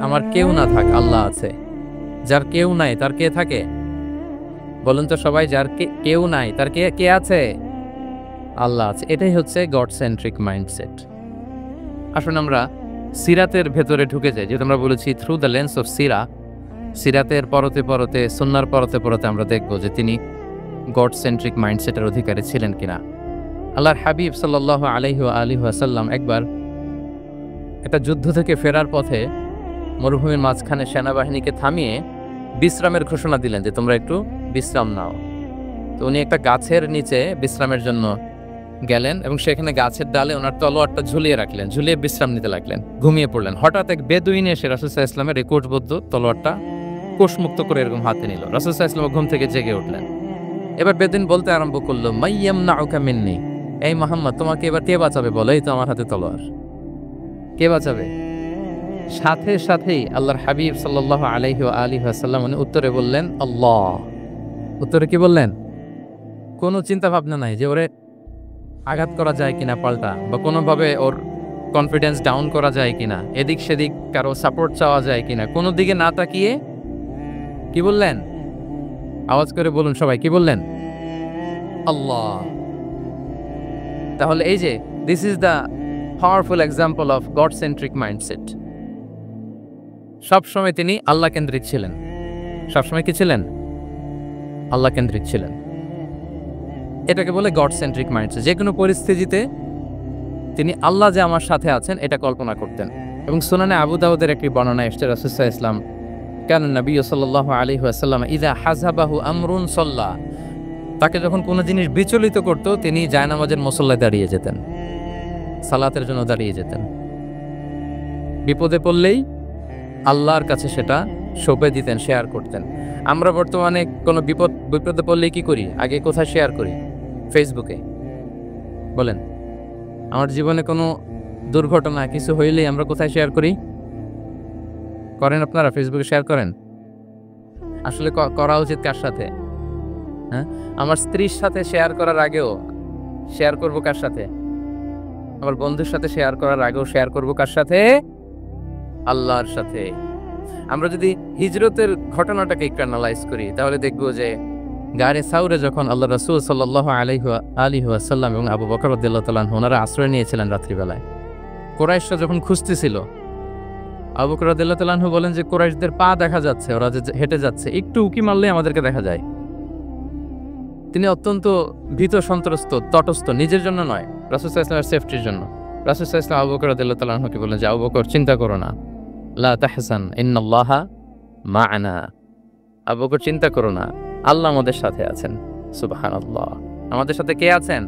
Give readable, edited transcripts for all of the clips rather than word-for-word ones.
আমার কেউ না থাক, আল্লাহ আছে। যার কেউ নাই তার কে থাকে? বলুন তো সবাই, যার কেউ নাই তার কে আছে? আল্লাহ আছে। এটাই হচ্ছে গড সেন্ট্রিক মাইন্ডসেট। আসুন আমরা সিরাতের ভেতরে ঢুকে যাই। যেহেতু আমরা বলেছি থ্রু দ্য লেন্স অফ সিরাতের পরতে পরতে, সুন্নাহর পরতে পরতে আমরা দেখব যে তিনি গড সেন্ট্রিক মাইন্ডসেটের অধিকারী ছিলেন কিনা। আল্লাহর হাবিব সাল্লাল্লাহু আলাইহি ওয়াসাল্লাম একবার একটা যুদ্ধ থেকে ফেরার পথে মরুভূমির মাঝখানে সেনাবাহিনীকে থামিয়ে বিশ্রামের ঘোষণা দিলেন যে তোমরা একটু বিশ্রাম নাও। তো উনি একটা গাছের নিচে বিশ্রামের জন্য গেলেন এবং সেখানে গাছের ডালে ওনার তলোয়ারটা ঝুলিয়ে রাখলেন, ঝুলিয়ে বিশ্রাম নিতে লাগলেন, ঘুমিয়ে পড়লেন। হঠাৎ এক বেদুইন এসে রাসূল সাল্লাল্লাহু আলাইহি ওয়াসাল্লামের এই কোষবদ্ধ তলোয়ারটা কোষমুক্ত করে এরকম হাতে নিল। রাসূল সাল্লাল্লাহু আলাইহি ওয়াসাল্লাম ঘুম থেকে জেগে উঠলেন। এবার বেদুইন বলতে আরম্ভ করলো, মাইয়ামনাউকা মিন্নি, এই মুহাম্মদ তোমাকে এবার কে বাঁচাবে বলো, এই তো আমার হাতে তলোয়ার, কে বাঁচাবে? সাথে সাথেই আল্লাহর হাবিব সাল্লাল্লাহু আলাইহি ওয়াসাল্লাম উনি উত্তরে বললেন আল্লাহ। উত্তরে কি বললেন? কোনো চিন্তা ভাবনা নাই যে ওরে আঘাত করা যায় কিনা পাল্টা, বা কোনোভাবে ওর কনফিডেন্স ডাউন করা যায় কিনা, এদিক সেদিক কারো সাপোর্ট চাওয়া যায় কিনা, কোনো দিকে না তাকিয়ে কি বললেন? আওয়াজ করে বলুন সবাই, কি বললেন? আল্লাহ। তাহলে এই যে this is the powerful example of god centric mindset. সবসময় তিনি আল্লাহ কেন্দ্রিক ছিলেন। সবসময় কি ছিলেন? আল্লাহ কেন্দ্রিক ছিলেন। এটাকে বলে গড সেন্ট্রিক মাইন্ডসেট। যে কোনো পরিস্থিতিতে তিনি আল্লাহ যে আমার সাথে আছেন এটা কল্পনা করতেন। এবং সুনানে আবু দাউদের একটি বর্ণনা এসেছে, রাসূল সাল্লাল্লাহু আলাইহি ওয়াসাল্লাম কান নবী সাল্লাল্লাহু আলাইহি ওয়াসাল্লাম ইযা হাযাবাহু আমরুন সাল্লা, তাকে যখন কোনো জিনিস বিচলিত করত তিনি জায়নামাজের মুসল্লায় দাঁড়িয়ে যেতেন, সালাতের জন্য দাঁড়িয়ে যেতেন। বিপদে পড়লেই আল্লাহর কাছে সেটা সঁপে দিতেন, শেয়ার করতেন। আমরা বর্তমানে কোনো বিপদে পড়লেই কি করি? আগে কোথায় শেয়ার করি? ফেসবুকে। বলেন, আমার জীবনে কোনো দুর্ঘটনা কিছু হইলেই আমরা কোথায় শেয়ার করি? করেন আপনারা? ফেসবুকে শেয়ার করেন? আসলে করা উচিত কার সাথে? হ্যাঁ, আমার স্ত্রীর সাথে শেয়ার করার আগেও শেয়ার করব কার সাথে? আমার বন্ধুর সাথে শেয়ার করার আগেও শেয়ার করব কার সাথে? আল্লাহর সাথে। আমরা যদি হিজরতের ঘটনাটাকে একটু অ্যানালাইজ করি তাহলে দেখব যে গারে সাউরে যখন আল্লাহ রাসূল সাল্লাল্লাহু আলাইহি ওয়াসাল্লাম এবং আবু বকর রাদিয়াল্লাহু তাআলা আনহু ওনারা আশ্রয় নিয়েছিলেন রাত্রিবেলায়, কুরাইশরা যখন খুঁজতেছিল, আবু বকর রাদিয়াল্লাহু তাআলা আনহু বলেন যে কুরাইশদের পা দেখা যাচ্ছে, ওরা যে হেঁটে যাচ্ছে, একটু উকি মারলেই আমাদেরকে দেখা যায়। তিনি অত্যন্ত ভীত সন্ত্রস্ত, তটস্থ, নিজের জন্য নয়, রাসূল সাল্লাল্লাহু আলাইহি ওয়াসাল্লামের সেফটির জন্য। রাসূল সাল্লাল্লাহু আলাইহি ওয়াসাল্লাম আবু বকর রাদিয়াল্লাহু তাআলা আনহুকে বললেন যে আবু বকর চিন্তা করো না, লা তাহজান ইন্নাল্লাহা মা'ানা, আবু বকর চিন্তা করো না, আল্লাহ আমাদের সাথে আছেন। সুবহানাল্লাহ। আমাদের সাথে কে আছেন?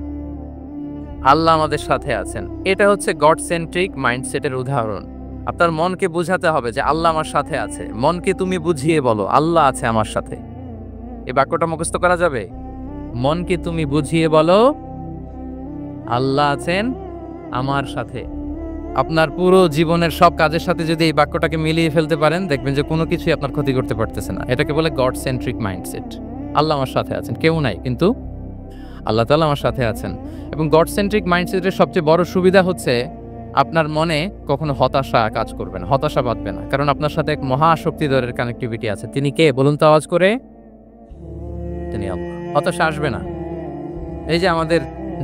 আল্লাহ আমাদের সাথে আছেন। এটা হচ্ছে গড সেন্ট্রিক মাইন্ডসেটের উদাহরণ। আপনার মনকে বোঝাতে হবে যে আল্লাহ আমার সাথে আছে। মনকে তুমি বুঝিয়ে বলো আল্লাহ আছে আমার সাথে। এই বাক্যটা মুখস্থ করা যাবে? মনকে তুমি বুঝিয়ে বলো আল্লাহ আছেন আমার সাথে। আপনার পুরো জীবনের সব কাজের সাথে যদি এই বাক্যটাকে মিলিয়ে ফেলতে পারেন দেখবেন যে কোনো কিছুই আপনার ক্ষতি করতে পারতেছে না। এটাকে বলে গড সেন্ট্রিক মাইন্ডসেট। আল্লাহ আমার সাথে আছেন, কেউ নাই কিন্তু আল্লাহ তাআলা আমার সাথে আছেন। এবং গড সেন্ট্রিক মাইন্ডসেটের সবচেয়ে বড় সুবিধা হচ্ছে আপনার মনে কখনো হতাশা কাজ করবে না, হতাশা বাঁধবে না, কারণ আপনার সাথে এক মহাশক্তিধরের কানেক্টিভিটি আছে। তিনি কে বলুন তো আওয়াজ করে? তিনি আল্লাহ। হতাশা আসবে না। এই যে আমাদের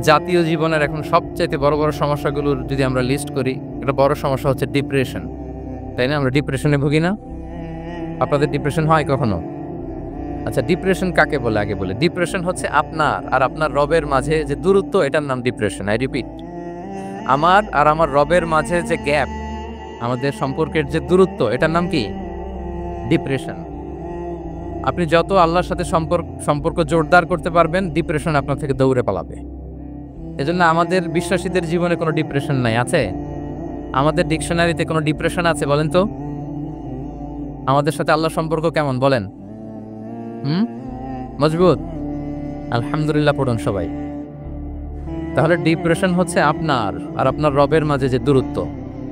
জাতীয় জীবনের এখন সবচাইতে বড় বড় সমস্যাগুলোর যদি আমরা লিস্ট করি, একটা বড় সমস্যা হচ্ছে ডিপ্রেশন, তাই না? আমরা ডিপ্রেশনে ভুগি না? আপনাদের ডিপ্রেশন হয় কখনো? আচ্ছা, ডিপ্রেশন কাকে বলে আগে বলে। ডিপ্রেশন হচ্ছে আপনার আর আপনার রবের মাঝে যে দূরত্ব, এটার নাম ডিপ্রেশন। আই রিপিট, আমার আর আমার রবের মাঝে যে গ্যাপ, আমাদের সম্পর্কের যে দূরত্ব, এটার নাম কি? ডিপ্রেশন। আপনি যত আল্লাহর সাথে সম্পর্ক জোরদার করতে পারবেন, ডিপ্রেশন আপনার থেকে দৌড়ে পালাবে। এজন্য আমাদের বিশ্বাসীদের জীবনে কোনো ডিপ্রেশন নাই। আছে? আমাদের ডিকশনারিতে কোনো ডিপ্রেশন আছে বলেন তো? আমাদের সাথে আল্লাহর সম্পর্ক কেমন বলেন? মজবুত? আলহামদুলিল্লাহ পড়ুন সবাই। তাহলে ডিপ্রেশন হচ্ছে আপনার আর আপনার রবের মাঝে যে দূরত্ব,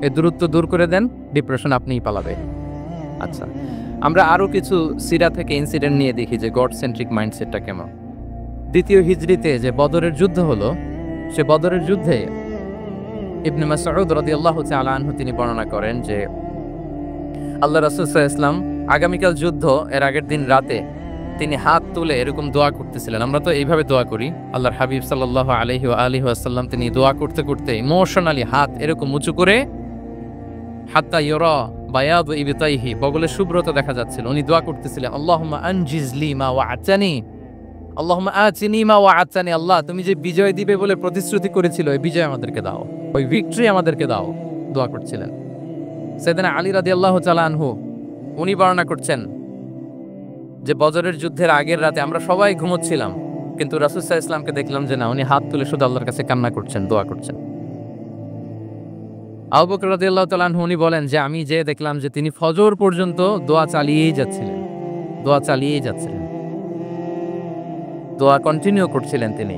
এই দূরত্ব দূর করে দেন, ডিপ্রেশন আপনিই পালাবে। আচ্ছা, আমরা আরো কিছু সিরা থেকে ইনসিডেন্ট নিয়ে দেখি যে গড সেন্ট্রিক মাইন্ডসেটটা কেমন। দ্বিতীয় হিজরিতে যে বদরের যুদ্ধ হলো, সে বদরের যুদ্ধে ইবনে মাসউদ রাদিয়াল্লাহু তাআলা আনহু তিনি বর্ণনা করেন যে আল্লাহ রাসূল সাল্লাল্লাহু আলাইহি ওয়াসাল্লাম আগামীকাল যুদ্ধ এর আগের দিন রাতে তিনি হাত তুলে এরকম দোয়া করতেছিলেন। আমরা তো এইভাবে দোয়া করি। আল্লাহর হাবিব সাল্লাল্লাহু আলাইহি ওয়া আলিহি ওয়াসাল্লাম তিনি দোয়া করতে করতে ইমোশনালি হাত এরকম উঁচু করে হাত্তা ইউরা বায়াদু ইবতাইহি, বগলের শুভ্রতা দেখা যাচ্ছিল। উনি দোয়া করতেছিলেন আল্লাহুম্মা আনজিজ লি মা ওয়া'আতানি, আল্লাহুম্মা আতিনি মা ওয়া'আতানি, আল্লাহ তুমি যে বিজয় দিবে বলে প্রতিশ্রুতি করেছিল ওই বিজয় আমাদেরকে দাও, ওই ভিক্টরি আমাদেরকে দাও, দোয়া করছিলেন। সাইয়েদনা আলী রাদিয়াল্লাহু তাআলা আনহু উনি বর্ণনা করছেন যে বদরের যুদ্ধের আগের রাতে আমরা সবাই ঘুমোচ্ছিলাম, কিন্তু রাসূল সাল্লাল্লাহু আলাইহি ওয়াসাল্লামকে দেখলাম যে না, উনি হাত তুলে শুধু আল্লাহর কাছে কান্না করছেন, দোয়া করছেন। আবু বকর রাদিয়াল্লাহু তাআলা আনহু উনি বলেন যে আমি যে দেখলাম যে তিনি ফজর পর্যন্ত দোয়া চালিয়েই যাচ্ছিলেন, দোয়া চালিয়েই যাচ্ছিলেন, দোয়া কন্টিনিউ করছিলেন তিনি।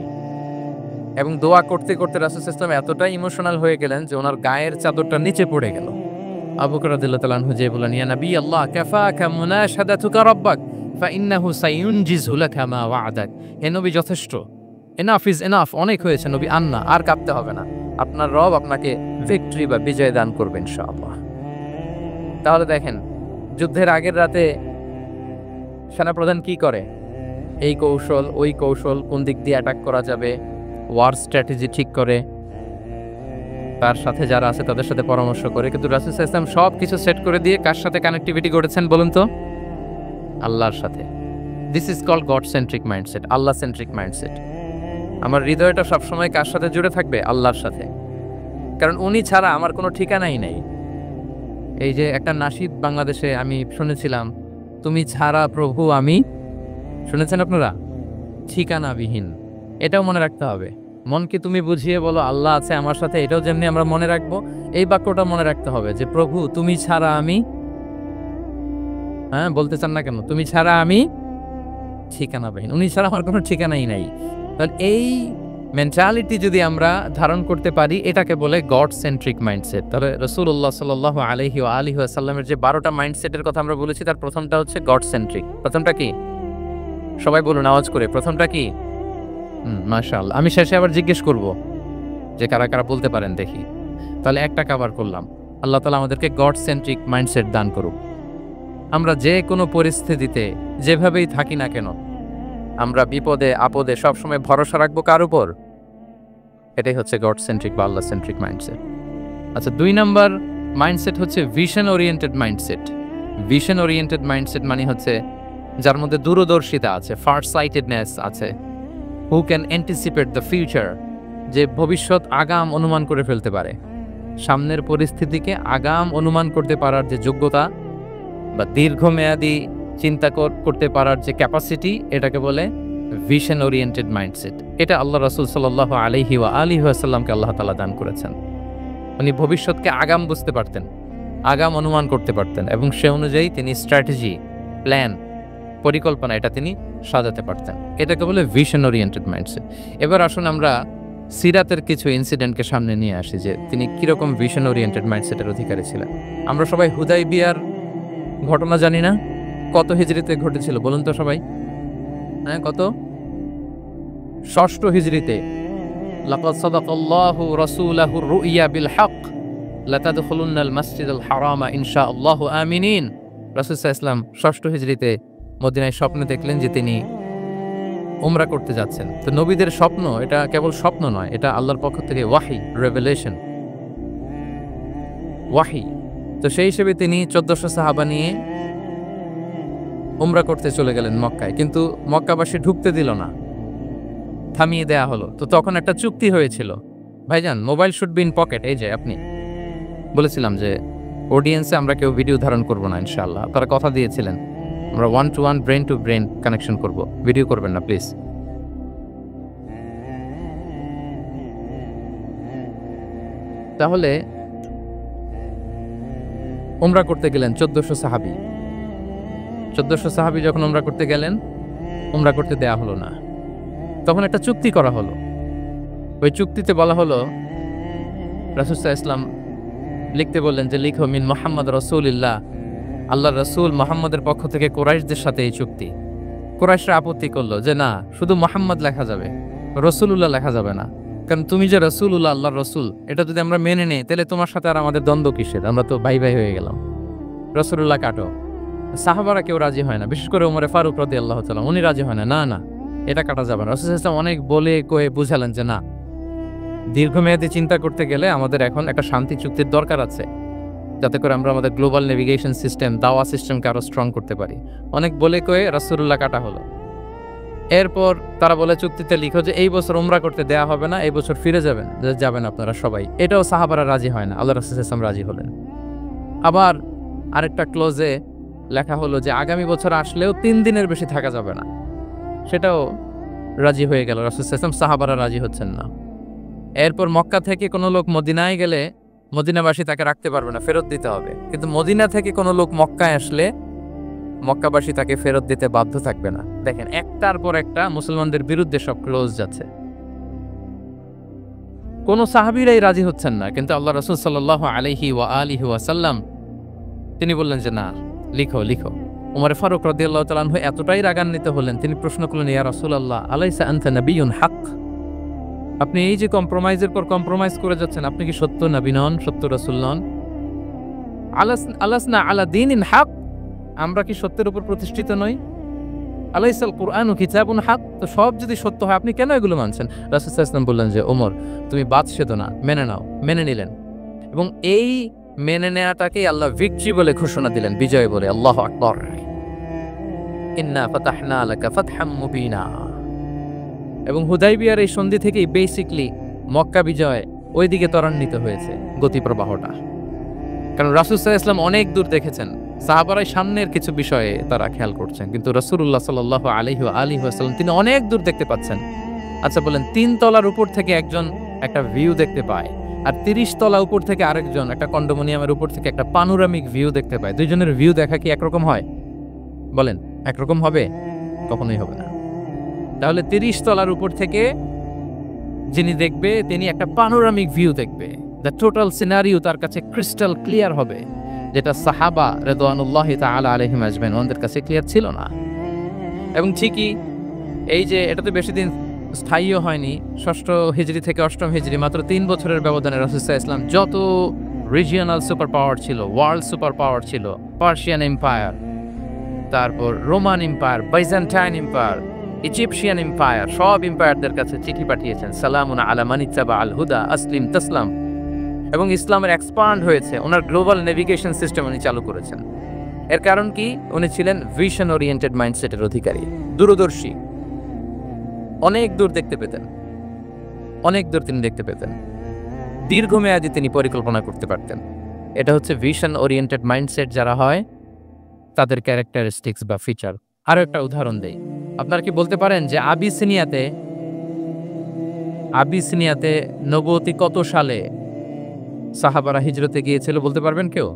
এবং দোয়া করতে করতে রাসূল সাল্লাল্লাহু আলাইহি ওয়াসাল্লাম এতটাই ইমোশনাল হয়ে গেলেন যে ওনার গায়ের চাদরটা নিচে পড়ে গেল। আবু বকর রাদিয়াল্লাহু তাআলা আনহু যে বলেন ইয়া নবী আল্লাহ কাফাকা মুনাশাদাতুকা রাব্বাক ফাইন্নাহু সাইয়ুনজিজু লাকা মা ওয়া'আদাক, হে নবী যথেষ্ট, এনাফ ইজ এনাফ, অনেক হয়েছে নবী, আন্না আর কাঁদতে হবে না, আপনার রব আপনাকে ভিক্টরি বা বিজয় দান করবেন ইনশাআল্লাহ। তাহলে দেখেন যুদ্ধের আগের রাতে সেনাপ্রধান কি করে, এই কৌশল ওই কৌশল, কোন দিক দিয়ে অ্যাটাক করা যাবে, ওয়ার স্ট্র্যাটেজি ঠিক করে, তার সাথে যারা আছে তাদের সাথে পরামর্শ করে। কিন্তু রাসূল সাল্লাল্লাহু আলাইহি ওয়াসাল্লাম সব কিছু সেট করে দিয়ে কার সাথে কানেক্টিভিটি করেছেন বলুন তো? আল্লাহর সাথে। This is called God centric mindset, Allah centric mindset. আমার হৃদয়টা সবসময় কার সাথে জুড়ে থাকবে? আল্লাহর সাথে, কারণ উনি ছাড়া আমার কোনো ঠিকানাই নেই। এই যে একটা নাশিদ বাংলাদেশে আমি শুনেছিলাম, তুমি ছাড়া প্রভু আমি, শুনেছেন আপনারা? ঠিকানাবিহীন। এটাও মনে রাখতে হবে। মনকে তুমি বুঝিয়ে বলো আল্লাহ আছে আমার সাথে, এটাও যেমনি আমরা মনে রাখবো, এই বাক্যটা মনে রাখতে হবে যে প্রভু তুমি ছাড়া আমি, হ্যাঁ বলতে চান না কেন, তুমি ছাড়া আমি ঠিকানাবিহীন, উনি ছাড়া আমার কোনো ঠিকানাই নাই। তাহলে এই মেন্টালিটি যদি আমরা ধারণ করতে পারি, এটাকে বলে গড সেন্ট্রিক মাইন্ডসেট। তাহলে রাসূলুল্লাহ সাল্লাল্লাহু আলাইহি ওয়া আলিহি ওয়াসাল্লামের যে 12টা মাইন্ডসেটের কথা আমরা বলেছি, তার প্রথমটা হচ্ছে গড সেন্ট্রিক। প্রথমটা কি? সবাই বলুন আওয়াজ করে, প্রথমটা কি? মাশাআল্লাহ। আমি শেষে আবার জিজ্ঞেস করব যে কারা কারা বলতে পারেন দেখি। তাহলে একটা কভার করলাম। আল্লাহ তাআলা আমাদেরকে গড সেন্ট্রিক মাইন্ডসেট দান করুক। আমরা যে কোনো পরিস্থিতিতে যেভাবেই থাকি না কেন, আমরা বিপদে আপদে সবসময় ভরসা রাখবো কার উপর? এটাই হচ্ছে গড সেন্ট্রিক বা আল্লাহ সেন্ট্রিক মাইন্ডসেট। আচ্ছা, 2 নাম্বার মাইন্ডসেট হচ্ছে vision oriented mindset. Vision oriented mindset মানে হচ্ছে যার মধ্যে দূরদর্শিতা আছে, ফার সাইটেডনেস আছে, who can anticipate the future, যে ভবিষ্যৎ আগাম অনুমান করে ফেলতে পারে, সামনের পরিস্থিতিকে আগাম অনুমান করতে পারার যে যোগ্যতা বা দীর্ঘমেয়াদী চিন্তা করতে পারার যে ক্যাপাসিটি, এটাকে বলে ভিশন ওরিয়েন্টেড মাইন্ডসেট। এটা আল্লাহ রাসূল সাল্লাল্লাহু আলাইহি ওয়া আলিহি ওয়াসাল্লামকে আল্লাহ তাআলা দান করেছেন। উনি ভবিষ্যৎকে আগাম বুঝতে পারতেন, আগাম অনুমান করতে পারতেন, এবং সে অনুযায়ী তিনি স্ট্র্যাটেজি, প্ল্যান, পরিকল্পনা এটা তিনি সাজাতে পারতেন। এটাকে বলে ভিশন ওরিয়েন্টেড মাইন্ডসেট। এবার আসুন আমরা সিরাতের কিছু ইনসিডেন্টকে সামনে নিয়ে আসি যে তিনি কিরকম ভিশন ওরিয়েন্টেড মাইন্ডসেটের অধিকারী ছিলেন। আমরা সবাই হুদাইবিয়ার ঘটনা জানি না? কত হিজরিতে ঘটেছিল বলুন তো সবাই? হ্যাঁ, কত? 6ষ্ঠ হিজরিতে। লাকাদ সাদাকাল্লাহু রাসূলাহুর রুইয়া বিল হক লাতাদখুলুন্নাল মাসজিদাল হারামা ইনশাআল্লাহু আমিনিন। রাসূল সাল্লাল্লাহু আলাইহি ওয়াসাল্লাম 6ষ্ঠ হিজরিতে মদিনায় স্বপ্নে দেখলেন যে তিনি উমরা করতে যাচ্ছেন। তো নবীদের স্বপ্ন এটা কেবল স্বপ্ন নয়, এটা আল্লাহর পক্ষ থেকে ওয়াহি, রেভেলেশন, ওয়াহি। তো সেই হিসেবে তিনি 1400 সাহাবা নিয়ে উমরা করতে চলে গেলেন মক্কায়, কিন্তু মক্কাবাসী ঢুকতে দিল না, থামিয়ে দেয়া হলো। তো তখন একটা চুক্তি হয়েছিল, ভাইজান mobile should be in pocket. এই যে আপনি বলেছিলাম যে অডিয়েন্সে আমরা কেউ ভিডিও ধারণ করব না ইনশাআল্লাহ, তারা কথা দিয়েছিলেন আমরা 1 to 1 brain to brain connection করব, ভিডিও করবেন না প্লিজ। তাহলে উমরা করতে গেলেন 1400 সাহাবী। 1400 সাহাবী যখন উমরা করতে গেলেন, উমরা করতে দেয়া হলো না। তখন একটা চুক্তি করা হলো। ওই চুক্তিতে বলা হলো, রাসূল সাল্লাল্লাহু আলাইহি ওয়াসাল্লাম লিখতে বললেন যে লিখো মিন মুহাম্মদ রাসূলুল্লাহ, আল্লাহর রাসূল মুহাম্মদের পক্ষ থেকে কুরাইশদের সাথে এই চুক্তি। কুরাইশরা আপত্তি করলো যে না, শুধু মুহাম্মদ লেখা যাবে, রাসূলুল্লাহ লেখা যাবে না, কারণ তুমি যে রাসূলুল্লাহ, আল্লাহর রাসূল, এটা যদি আমরা মেনে নেই তাহলে তোমার সাথে আর আমাদের দ্বন্দ্ব কিসের, আমরা তো ভাই ভাই হয়ে গেলাম। রাসূলুল্লাহ কাটো। সাহাবারা কেউ রাজি হয় না, বিশেষ করে ওমরে ফারুক রাদিয়াল্লাহু তাআলা উনি রাজি হয় না, না না এটা কাটা যাবে না। রাসূল সাল্লাল্লাহু আলাইহি ওয়াসাল্লাম অনেক বলে কয়ে বুঝালেন যে না, দীর্ঘমেয়াদী চিন্তা করতে গেলে আমাদের এখন একটা শান্তি চুক্তির দরকার আছে, যাতে করে আমরা আমাদের গ্লোবাল নেভিগেশন সিস্টেম, দাওয়া সিস্টেমকে আরো স্ট্রং করতে পারি। অনেক বলে কয়ে রাসূলুল্লাহ কাটা হলো। এরপর তারা বলে চুক্তিতে লিখো যে এই বছর উমরা করতে দেয়া হবে না, এই বছর ফিরে যাবেন আপনারা সবাই। এটাও সাহাবারা রাজি হয় না, আল্লাহ রাসূল সাল্লাল্লাহু আলাইহি ওয়াসাল্লাম রাজি হলেন। আবার আরেকটা ক্লোজে লেখা হলো যে আগামী বছর আসলেও 3 দিনের বেশি থাকা যাবে না, সেটাও রাজি হয়ে গেল রাসূল সাল্লাল্লাহু আলাইহি ওয়াসাল্লাম। সাহাবারা রাজি হচ্ছেন না। এরপর মক্কা থেকে কোনো লোক মদিনায় গেলে মদিনাবাসী তাকে রাখতে পারবে না, ফেরত দিতে হবে। কিন্তু মদিনা থেকে কোনো লোক মক্কায় আসলে মক্কাবাসী তাকে ফেরত দিতে বাধ্য থাকবে না। দেখেন, একটার পর একটা মুসলমানদের বিরুদ্ধে সব ক্লোজ যাচ্ছে। কোন সাহাবীরাই রাজি হচ্ছেন না, কিন্তু আল্লাহ রাসূল সাল্লাল্লাহু আলাইহি ওয়া আলিহি ওয়াসাল্লাম তিনি বললেন যে না, লিখো লিখো। ওমর ফারুক রাদিয়াল্লাহু তাআলা আনহু এতটাই রাগান্বিত হলেন, তিনি প্রশ্ন করলেন, ইয়া রাসূলুল্লাহ, আলাইসা আনতা নাবিয়্যুন হক? আপনি এই যে কম্প্রোমাইজের পর কম্প্রোমাইজ করে যাচ্ছেন, আপনি কি সত্য নবী নন, সত্য রাসূল নন? আলাসনা আলা দীনিন হক, আমরা কি সত্যের উপর প্রতিষ্ঠিত নই? আলাইসাল কুরআনু কিতাবুন হক, তো সব যদি সত্য হয় আপনি কেন এগুলো মানছেন? রাসূল সাল্লাল্লাহু আলাইহি ওয়াসাল্লাম বললেন যে ওমর, তুমি বাদশাহ না, মেনে নাও। মেনে নিলেন, এবং এই মেনে নেওয়াটাকেই আল্লাহ ভিক্টরি বলে ঘোষণা দিলেন, বিজয় বলে। আল্লাহু আকবার। ইন্না ফাতাহনা লাকা ফাতহাম মুবিনা। এবং হুদাইবিয়ার এই সন্ধি থেকেই বেসিকলি মক্কা বিজয় ওইদিকে ত্বরান্বিত হয়েছে গতি প্রবাহটা। কারণ রাসূল সাল্লাল্লাহু আলাইহি ওয়াসাল্লাম অনেক দূর দেখেছেন, সাহাবারাই সামনের কিছু বিষয়ে তারা খেয়াল করছেন, কিন্তু রাসূলুল্লাহ সাল্লাল্লাহু আলাইহি ওয়া আলিহি ওয়াসাল্লাম তিনি অনেক দূর দেখতে পাচ্ছেন। আচ্ছা বলেন, 3 তলার উপর থেকে একজন একটা ভিউ দেখতে পায়, আর 30 তলা উপর থেকে আরেকজন একটা কন্ডোমিনিয়ামের উপর থেকে একটা পানোরামিক ভিউ দেখতে পায়, দুইজনের ভিউ দেখা কি একরকম হয়? বলেন, একরকম হবে? কখনোই হবে না। তাহলে 30 তলার উপর থেকে যিনি দেখবে তিনি একটা পানোরামিক ভিউ দেখবে, দ্য টোটাল সিনারিও তার কাছে ক্রিস্টাল ক্লিয়ার হবে, যেটা সাহাবা রিদওয়ানুল্লাহি তাআলা আলাইহিম আজমাইন ওদের কাছে ক্লিয়ার ছিল না। এবং ঠিকই এই যে এটা তো বেশি দিন স্থায়ীও হয়নি, 6ষ্ঠ হিজরি থেকে 8ম হিজরি, মাত্র 3 বছরের ব্যবধানে রাসূল সাল্লাল্লাহু আলাইহি ওয়াসাল্লাম যত রিজিওনাল সুপার পাওয়ার ছিল, ওয়ার্ল্ড সুপার পাওয়ার ছিল, পার্সিয়ান এম্পায়ার, তারপর Roman empire, Byzantine empire, Egyptian empire, সব এম্পায়ারদের কাছে চিঠি পাঠিয়েছেন, সালামুন আলা মান ইত্তাবা আল হুদা আসলিম তাসলাম। এবং ইসলামের এক্সপান্ড হয়েছে, ওনার গ্লোবাল নেভিগেশন সিস্টেম উনি চালু করেছেন। এর কারণ কি? উনি ছিলেন ভিশন ওরিয়েন্টেড মাইন্ডসেটের অধিকারী, দূরদর্শী, অনেক দূর দেখতে পেতেন, অনেক দূর তিনি দেখতে পেতেন, দীর্ঘমেয়াদী তিনি পরিকল্পনা করতে পারতেন। এটা হচ্ছে ভিশন ওরিয়েন্টেড মাইন্ডসেট যারা হয় তাদের ক্যারেক্টারিস্টিক্স বা ফিচার। আরো একটা উদাহরণ দেই, আপনারা কি বলতে পারেন যে আবিসিনিয়াতে নবুয়তি কত সালে সাহাবারা হিজরতে গিয়েছিল? বলতে পারবেন কেউ?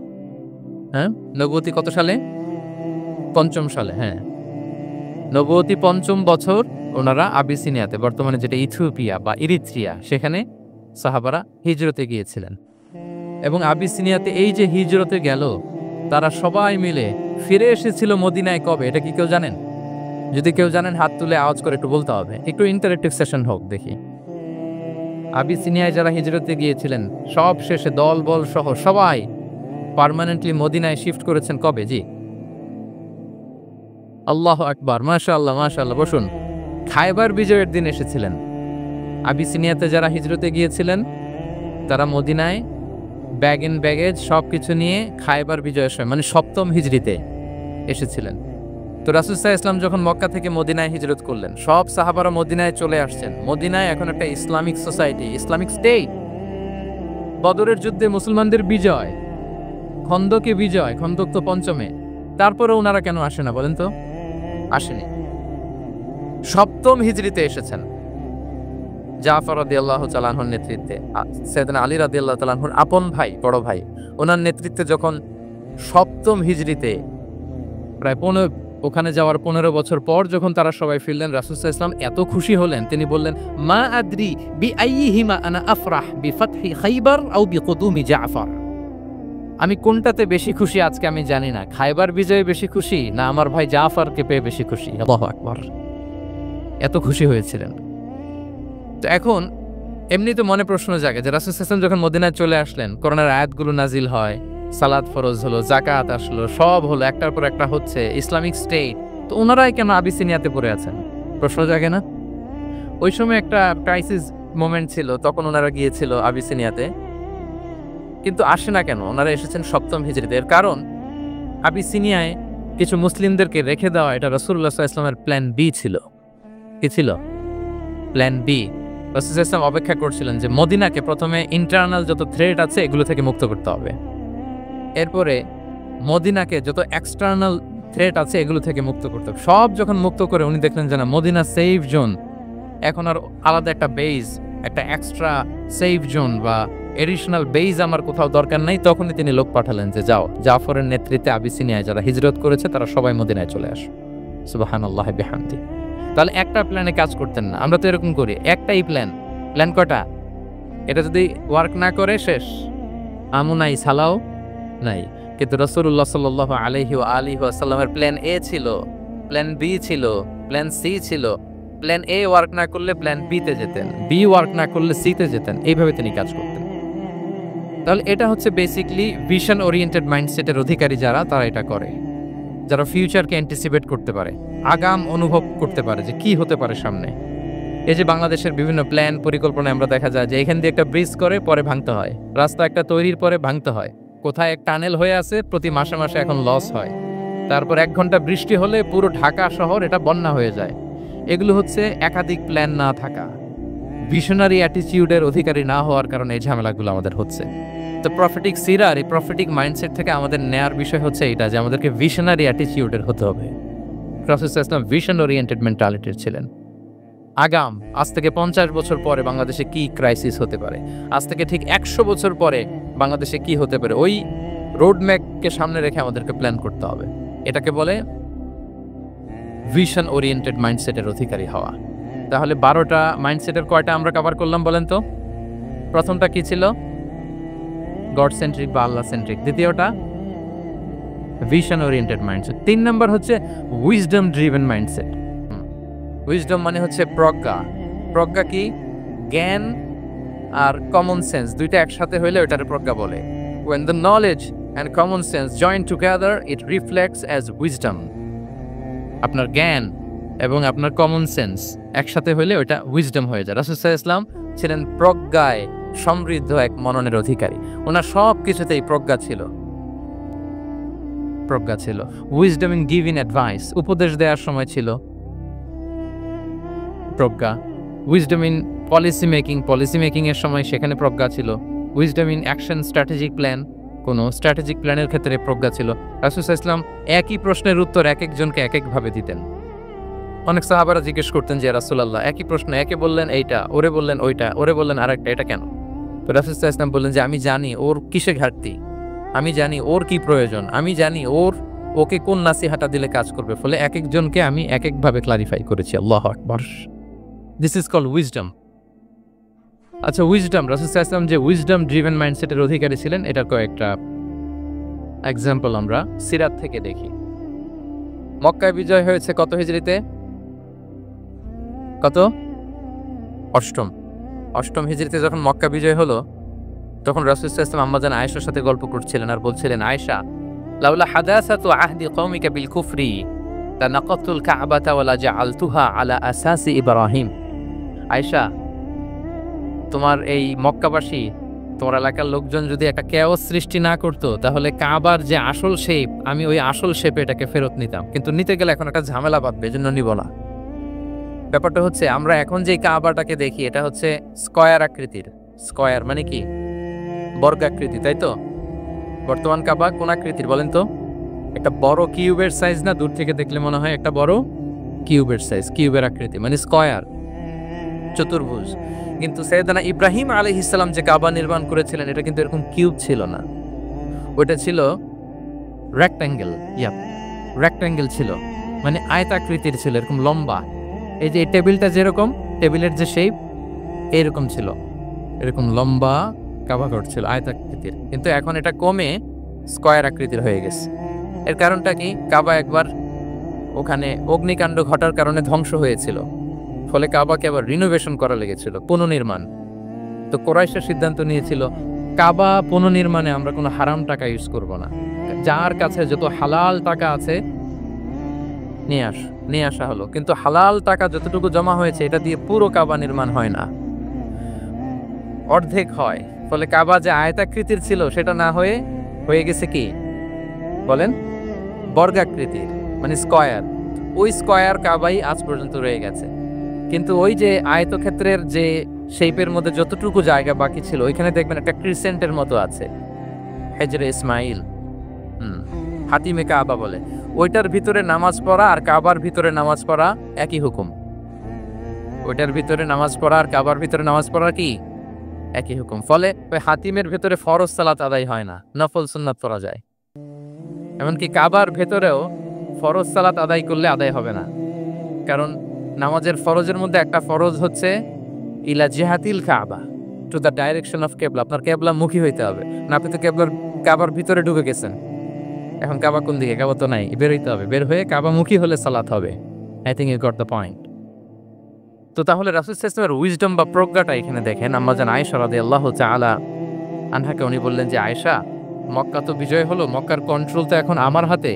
হ্যাঁ, নবুয়তি কত সালে? 5ম সালে। হ্যাঁ, নবুয়তি 5ম বছর ওনারা আবিসিনিয়াতে, বর্তমানে যেটা ইথিওপিয়া বা ইরিত্রিয়া, সেখানে সাহাবারা হিজরতে গিয়েছিলেন। এবং আবিসিনিয়াতে এই যে হিজরতে গেল, তারা সবাই মিলে ফিরে এসেছিল মদিনায় কবে? এটা কি কেউ জানেন? যদি কেউ জানেন হাত তুলে আওয়াজ করে একটু বলতে হবে, একটু ইন্টারেক্টিভ সেশন হোক দেখি। আবিসিনিয়ায় যারা হিজরতে গিয়েছিলেন সব শেষে দল বল সহ সবাই পার্মানেন্টলি মদিনায় শিফট করেছেন কবে? জি, আল্লাহু আকবার, মাশাআল্লাহ মাশাআল্লাহ। বসুন। খায়বার বিজয়ের দিন এসেছিলেন। আবিসিনিয়াতে যারা হিজরতে গিয়েছিলেন তারা মদিনায় ব্যাগ ইন ব্যাগেজ সবকিছু নিয়ে খায়বার বিজয়ের সময়, মানে 7ম হিজরিতে এসেছিলেন। তো রাসূল সাল্লাল্লাহু আলাইহি ওয়াসাল্লাম যখন মক্কা থেকে মদিনায় হিজরত করলেন, সব সাহাবারা মদিনায় চলে আসছেন। মদিনায় এখন একটা ইসলামিক সোসাইটি, ইসলামিক স্টেট। বদরের যুদ্ধে মুসলমানদের বিজয়, খন্দকে বিজয়, খন্দক তো 5মে। তারপরে ওনারা কেন আসে না বলেন তো? আসেনি। 7ম হিজরিতে এসেছেন, জাফর রাদিয়াল্লাহু তাআলা আনহুর নেতৃত্বে, সাইয়েদনা আলী রাদিয়াল্লাহু তাআলা আনহুর আপন ভাই, বড় ভাই, ওনার নেতৃত্বে যখন 7ম হিজরিতে প্রায় ওখানে যাওয়ার 15 বছর পর যখন তারা সবাই ফিরলেন, রাসূল সাল্লাল্লাহু আলাইহি ওয়াসাল্লাম এত খুশি হলেন, তিনি বললেন, মা আদরি বিআইয়িহিমা আনা আফরাহ বিফাতহি খাইবার আও বিকুদুমি জাফর। আমি কোনটাতে বেশি খুশি আজকে আমি জানি না, খাইবার বিজয়ে বেশি খুশি না আমার ভাই জাফরকে পেয়ে বেশি খুশি। আল্লাহু আকবার, এত খুশি হয়েছিলেন। তো এখন এমনি তো মনে প্রশ্ন জাগে যে রাসূল সাল্লাল্লাহু আলাইহি ওয়াসাল্লাম যখন মদিনায় চলে আসলেন, কোরআনের আয়াতগুলো নাজিল হয়, সালাত ফরজ হলো, জাকাত আসলো, সব হলো, একটার পর একটা হচ্ছে, ইসলামিক স্টেট। তো ওনারাই কেন আবিসিনিয়াতে পড়ে আছেন? প্রশ্ন জাগে না? ওই সময় একটা ক্রাইসিস মোমেন্ট ছিল, তখন ওনারা গিয়েছিল আবিসিনিয়াতে, কিন্তু আসে না কেন? ওনারা এসেছেন 7ম হিজরিতে। এর কারণ আবিসিনিয়ায় কিছু মুসলিমদেরকে রেখে দেওয়া, এটা রাসূলুল্লাহ সাল্লাল্লাহু আলাইহি ওয়াসাল্লামের প্ল্যান বি ছিল। কি ছিল? Plan B. রাসূলুল্লাহ সাল্লাল্লাহু আলাইহি ওয়াসাল্লাম অপেক্ষা করছিলেন যে মদিনাকে প্রথমে ইন্টারনাল যত থ্রেট আছে এগুলো থেকে মুক্ত করতে হবে, এরপরে মদিনাকে যত এক্সটার্নাল থ্রেট আছে এগুলো থেকে মুক্ত করতে হবে। সব যখন মুক্ত করে উনি দেখলেন যে না, মদিনা সেফ জোন, এখন আর আলাদা একটা বেজ, একটা এক্সট্রা সেফ জোন বা এডিশনাল বেজ আমার কোথাও দরকার নাই। তখনই তিনি লোক পাঠালেন যে যাও, জাফরের নেতৃত্বে আবিসিনিয়ায় যারা হিজরত করেছে তারা সবাই মদিনায় চলে আসো। সুবহানাল্লাহ বিহামদি। তাহলে একটা প্ল্যানে কাজ করতেন না। আমরা তো এরকম করি, একটাই প্ল্যান। প্ল্যান কটা? এটা যদি ওয়ার্ক না করে শেষ, আমু নাই, সালাও নাই। কিন্তু রাসূলুল্লাহ সাল্লাল্লাহু আলাইহি ওয়া আলিহি ওয়াসাল্লামের প্ল্যান এ ছিল, প্ল্যান বি ছিল, প্ল্যান সি ছিল। প্ল্যান এ ওয়ার্ক না করলে প্ল্যান বি তে যেতেন, বি ওয়ার্ক না করলে সি তে যেতেন, এইভাবে তিনি কাজ করতেন। তাহলে এটা হচ্ছে বেসিকলি ভিশন ওরিয়েন্টেড মাইন্ডসেটের অধিকারী যারা, তারা এটা করে, যারা ফিউচারকে অ্যান্টিসিপেট করতে পারে, আগাম অনুভব করতে পারে যে কি হতে পারে সামনে। এই যে বাংলাদেশের বিভিন্ন প্ল্যান পরিকল্পনা আমরা দেখা যায় যে এখান দিয়ে একটা ব্রিজ করে পরে ভাঙতে হয়, রাস্তা একটা তৈরির পরে ভাঙতে হয়, কোথায় এক টানেল হয়ে আছে প্রতি মাসে মাসে এখন লস হয়, তারপর 1 ঘন্টা বৃষ্টি হলে পুরো ঢাকা শহর এটা বন্যা হয়ে যায়। এগুলো হচ্ছে একাধিক প্ল্যান না থাকা, ভিশনারি অ্যাটিটিউডের অধিকারী না হওয়ার কারণে এই ঝামেলাগুলো আমাদের হচ্ছে। তো প্রফেটিক সিরার এই প্রফেটিক মাইন্ডসেট থেকে আমাদের নেয়ার বিষয় হচ্ছে এটা যে আমাদেরকে ভিশনারি অ্যাটিটিউডের হতে হবে। প্রফেসর ইসলাম ভিশন ওরিয়েন্টেড মেন্টালিটির ছিলেন। আগাম, আজ থেকে 50 বছর পরে বাংলাদেশে কি ক্রাইসিস হতে পারে, আজ থেকে ঠিক 100 বছর পরে বাংলাদেশে কি হতে পারে, ওই রোডম্যাপকে সামনে রেখে আমাদেরকে প্ল্যান করতে হবে। এটাকে বলে ভিশন ওরিয়েন্টেড মাইন্ডসেটের অধিকারী হওয়া। তাহলে 12টা মাইন্ডসেটের কয়টা আমরা কভার করলাম বলেন তো? প্রথমটা কি ছিল? গড সেন্ট্রিক বা আল্লাহ সেন্ট্রিক। দ্বিতীয়টা ভিশন ওরিয়েন্টেড মাইন্ডসেট। 3 নম্বর হচ্ছে উইজডম ড্রিভেন মাইন্ডসেট। উইজডম মানে হচ্ছে প্রজ্ঞা। প্রজ্ঞা কি? জ্ঞান আর কমন সেন্স দুইটা একসাথে হইলে ওটারে প্রজ্ঞা বলে। When the knowledge and common sense join together, it reflects as wisdom. আপনার জ্ঞান এবং আপনার কমন সেন্স একসাথে হইলে ওটা উইজডম হয়ে যায়। রাসূল সাল্লাল্লাহু আলাইহি ওয়াসাল্লাম ছিলেন প্রজ্ঞায় সমৃদ্ধ এক মননের অধিকারী। ওনার সব কিছুতেই প্রজ্ঞা ছিল, প্রজ্ঞা ছিল। উইজডম ইন গিভিং অ্যাডভাইস, উপদেশ দেওয়ার সময় ছিল প্রজ্ঞা। উইজডম ইন পলিসি মেকিং এর সময় সেখানে প্রজ্ঞা ছিল। Wisdom in action strategic plan, কোনো স্ট্র্যাটেজিক প্ল্যানের ক্ষেত্রে প্রজ্ঞা ছিল। রাসূল সাল্লাল্লাহু আলাইহি ওয়াসাল্লাম একই প্রশ্নের উত্তর এক একজনকে এক একভাবে দিতেন। অনেক সাহাবারা জিজ্ঞেস করতেন যে রাসূলুল্লাহ একই প্রশ্ন, একে বললেন এইটা, ওরে বললেন ওইটা, ওরে বললেন আরেকটা, এটা কেন? তো রাসূল সাল্লাল্লাহু আলাইহি ওয়াসাল্লাম বললেন যে আমি জানি ওর কিসে ঘাটতি, আমি জানি ওর কি প্রয়োজন, আমি জানি ওকে কোন নাসিহাটা দিলে কাজ করবে, ফলে এক একজনকে আমি এক একভাবে ক্লারিফাই করেছি। আল্লাহু আকবার। This is called wisdom. আচ্ছা, উইজডম, রাসূল সাল্লাল্লাহু আলাইহি ওয়াসাল্লাম যে উইজডম ড্রিভেন মাইন্ডসেটের অধিকারী ছিলেন, এটার কয়েকটা এক্সাম্পল আমরা সিরাত থেকে দেখি। মক্কায় বিজয় হয়েছে কত হিজরিতে? কত? অষ্টম হিজরিতে যখন মক্কা বিজয় হলো, তখন রাসূল সাল্লাল্লাহু আলাইহি ওয়াসাল্লাম আম্মাজান আয়েশার সাথে গল্প করছিলেন আর বলছিলেন, আয়েশা, লাউলা হাদাসাতু আহদি কওমিকা বিল কুফরি লানাকাতুল কাবাতা ওয়া লাজআলতুহা আলা আসাসি ইব্রাহিম। আয়েশা, তোমার এই মক্কাবাসী, তোমার এলাকার লোকজন যদি একটা কেওস সৃষ্টি না করতো, তাহলে কাবার যে আসল শেপ, আমি ওই আসল শেপে এটাকে ফেরত নিতাম, কিন্তু নিতে গেলে এখন একটা ঝামেলা বাঁধবে, এজন্য নিব না। ব্যাপারটা হচ্ছে আমরা এখন যে কাবাটাকে দেখি এটা হচ্ছে স্কয়ার আকৃতির। স্কয়ার মানে কি? বর্গাকৃতি, তাই তো? বর্তমান কাবা কোন আকৃতির বলেন তো? একটা বড় কিউবের সাইজ না? দূর থেকে দেখলে মনে হয় একটা বড় কিউবের সাইজ, কিউবের আকৃতি মানে স্কয়ার, চতুর্ভুজ। কিন্তু সাইয়েদনা ইব্রাহিম আলাইহিস সালাম যে কাবা নির্মাণ করেছিলেন এটা কিন্তু এরকম কিউব ছিল না, ওটা ছিল রেক্ট্যাঙ্গেল ছিল, মানে আয়তাকৃতির ছিল, এরকম লম্বা। এই যে টেবিলটা যেরকম, টেবিলের যে শেপ এরকম ছিল, এরকম লম্বা কাবা ঘর ছিল আয়তাকৃতির। কিন্তু এখন এটা কমে স্কয়ার আকৃতির হয়ে গেছে। এর কারণটা কি? কাবা একবার ওখানে অগ্নিকাণ্ড ঘটার কারণে ধ্বংস হয়েছিল, ফলে কাবাকে আবার রিনোভেশন করা লেগেছিল, পুনর্নির্মাণ। তো কুরাইশরা সিদ্ধান্ত নিয়েছিল কাবা পুনর্নির্মাণে আমরা কোনো হারাম টাকা ইউজ করব না। যার কাছে যত হালাল টাকা আছে নিয়ে আসা হলো, কিন্তু হালাল টাকা যতটুকু জমা হয়েছে এটা দিয়ে পুরো কাবা নির্মাণ হয় না, অর্ধেক হয়। ফলে কাবা যে আয়তাকৃতির ছিল সেটা না হয়ে গেছে কি বলেন, বর্গাকৃতির, মানে স্কয়ার। ওই স্কয়ার কাবাই আজ পর্যন্ত রয়ে গেছে। কিন্তু ওই যে আয়তক্ষেত্রের যে শেপের মধ্যে যতটুকু জায়গা বাকি ছিল ওইখানে দেখবেন একটা ক্রিসেন্টের মতো আছে, হেজরে ইসমাইল, হাতিমে কাবা বলে। ওইটার ভিতরে নামাজ পড়া আর কাবার ভিতরে নামাজ পড়া একই হুকুম। ওইটার ভিতরে নামাজ পড়া আর কাবার ভিতরে নামাজ পড়া কি একই হুকুম। ফলে ওই হাতিমের ভেতরে ফরজ সালাত আদায় হয় না, নফল সুন্নাত পড়া যায়। এমনকি কাবার ভেতরেও ফরজ সালাত আদায় করলে আদায় হবে না, কারণ নামাজের ফরজের মধ্যে একটা ফরজ হচ্ছে ইলা জিহাতিল কাবা, টু দ্য ডাইরেকশন অফ কেবলা। আপনার কেবলা মুখী হইতে হবে না। আপনি তো কাবার ভিতরে ঢুকে গেছেন, এখন কাবা কোন দিকে? কাবা তো নাই, বের হইতে হবে। বের হয়ে কাবা মুখী হলে সালাত হবে। I think you got the point. তো তাহলে রাসূল সাল্লাল্লাহু আলাইহি ওয়াসাল্লামের উইজডম বা প্রজ্ঞাটা এখানে দেখেন। আম্মা জান আয়েশা রাদিয়াল্লাহু তাআলা আনহাকে উনি বললেন যে, আয়েশা, মক্কা তো বিজয় হলো, মক্কার কন্ট্রোল তো এখন আমার হাতে।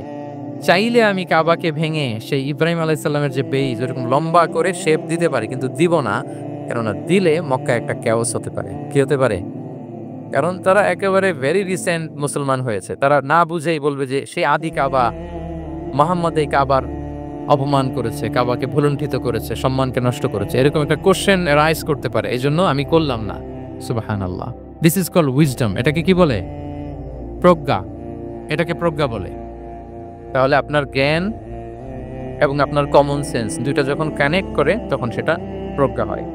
চাইলে আমি কাবাকে ভেঙে সেই ইব্রাহিম আলাইহিস সালামের যে বেইজ ওরকম লম্বা করে শেপ দিতে পারি, কিন্তু দিব না। কেননা দিলে মক্কা একটা ক্যাওস হতে পারে। কি হতে পারে? কারণ তারা একেবারে ভেরি রিসেন্ট মুসলমান হয়েছে, তারা না বুঝেই বলবে যে সেই আদি কাবা, মুহাম্মদ এই কাবার অপমান করেছে, কাবাকে ভুলুণ্ঠিত করেছে, সম্মানকে নষ্ট করেছে, এরকম একটা কোশ্চেন রাইজ করতে পারে। এই জন্য আমি করলাম না। সুবহানাল্লাহ। This is called wisdom. এটাকে কি বলে? প্রজ্ঞা। এটাকে প্রজ্ঞা বলে। তাহলে আপনার জ্ঞান এবং আপনার কমন সেন্স দুইটা যখন কানেক্ট করে তখন সেটা প্রজ্ঞা হয়।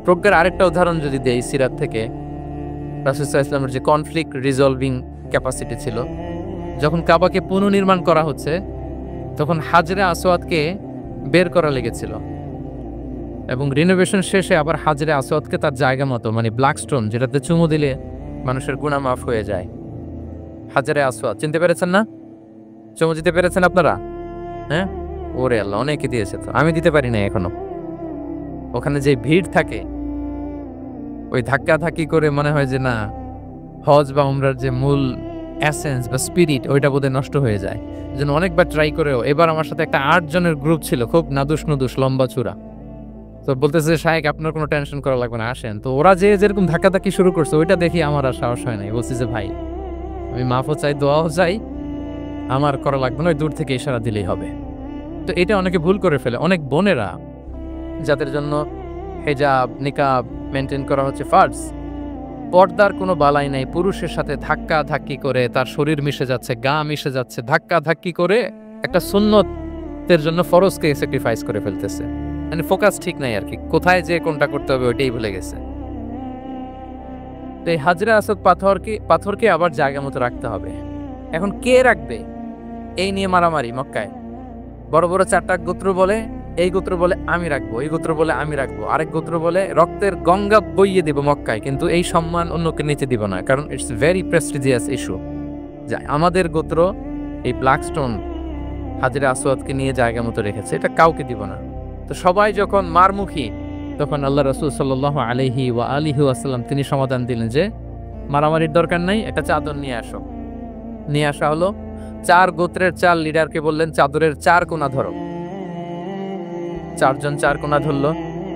প্রজ্ঞার আরেকটা উদাহরণ যদি দেই সিরাত থেকে, রাসূল সাল্লাল্লাহু আলাইহি ওয়াসাল্লামের যে কনফ্লিক্ট রিজলভিং ক্যাপাসিটি ছিল, যখন কাবাকে পুনর্নির্মাণ করা হচ্ছে তখন হাজরে আসওয়াদকে বের করা লেগেছিল, এবং রিনোভেশন শেষে আবার হাজরে আসওয়াদকে তার জায়গা মতো, মানে ব্ল্যাক স্টোন যেটাতে চুমু দিলে মানুষের গুনাহ মাফ হয়ে যায়, হাজরে আসওয়াদ চিনতে পেরেছেন না? চুমু দিতে পেরেছেন আপনারা? হ্যাঁ, ওরে আল্লাহ, অনেকে দিয়েছে, তো আমি দিতে পারি না এখনো। ওখানে যে ভিড় থাকে, ওই ধাক্কা ধাক্কি করে মনে হয় যে না, হজ বা উমরার যে মূল এসেন্স বা স্পিরিট ওইটা বোধহয় নষ্ট হয়ে যায়। যেন অনেকবার ট্রাই করেও এবার আমার সাথে একটা 8 জনের গ্রুপ ছিল, খুব নাদুস নুদুস লম্বা চূড়া। তো বলতেছে, শায়েক আপনার কোনো টেনশন করা লাগবে না, আসেন। তো ওরা যেরকম ধাক্কাধাক্কি শুরু করছে ওইটা দেখি আমার আর সাহস হয় নাই। বলছি যে ভাই, আমি মাফও চাই, দোয়াও চাই, আমার করা লাগবে না, ওই দূর থেকে ইশারা দিলেই হবে। তো এটা অনেকে ভুল করে ফেলে। অনেক বোনেরা যাদের জন্য হিজাব নিকাব মেনটেন করা হচ্ছে ফার্জ, পর্দার কোনো বালাই নাই, পুরুষের সাথে ধাক্কা ধাক্কি করে তার শরীর মিশে যাচ্ছে, গা মিশে যাচ্ছে, ধাক্কা ধাক্কি করে একটা সুন্নতের জন্য ফরজকে স্যাক্রিফাইস করে ফেলতেছে। মানে ফোকাস ঠিক নাই আর কি, কোথায় যে কোনটা করতে হবে ওইটাই ভুলে গেছে। তো এই হাজরে আসওয়াদ পাথরকে আবার জায়গা মতো রাখতে হবে। এখন কে রাখবে এই নিয়ে মারামারি মক্কায়। বড় বড় 4টা গোত্র বলে, এই গোত্র বলে আমি রাখবো, এই গোত্র বলে আমি রাখবো, আরেক গোত্র বলে রক্তের গঙ্গা বইয়ে দিব মক্কায়, কিন্তু এই সম্মান অন্যকে নিতে দিব না, কারণ ইটস ভেরি প্রেস্টিজিয়াস ইস্যু। আমাদের গোত্র এই ব্ল্যাক স্টোন হাজরে আসওয়াদকে নিয়ে জায়গা মতো রেখেছে, এটা কাউকে দিব না। তো সবাই যখন মারমুখী, তখন আল্লাহ রাসূল সাল্লাল্লাহু আলাইহি ওয়া আলিহি ওয়াসাল্লাম তিনি সমাধান দিলেন যে মারামারির দরকার নাই, একটা চাদর নিয়ে আসো। নিয়ে আসা হলো। 4 গোত্রের 4 লিডারকে বললেন চাদরের 4 কোণা ধরো। 4 জন 4 কোণা ধরলো।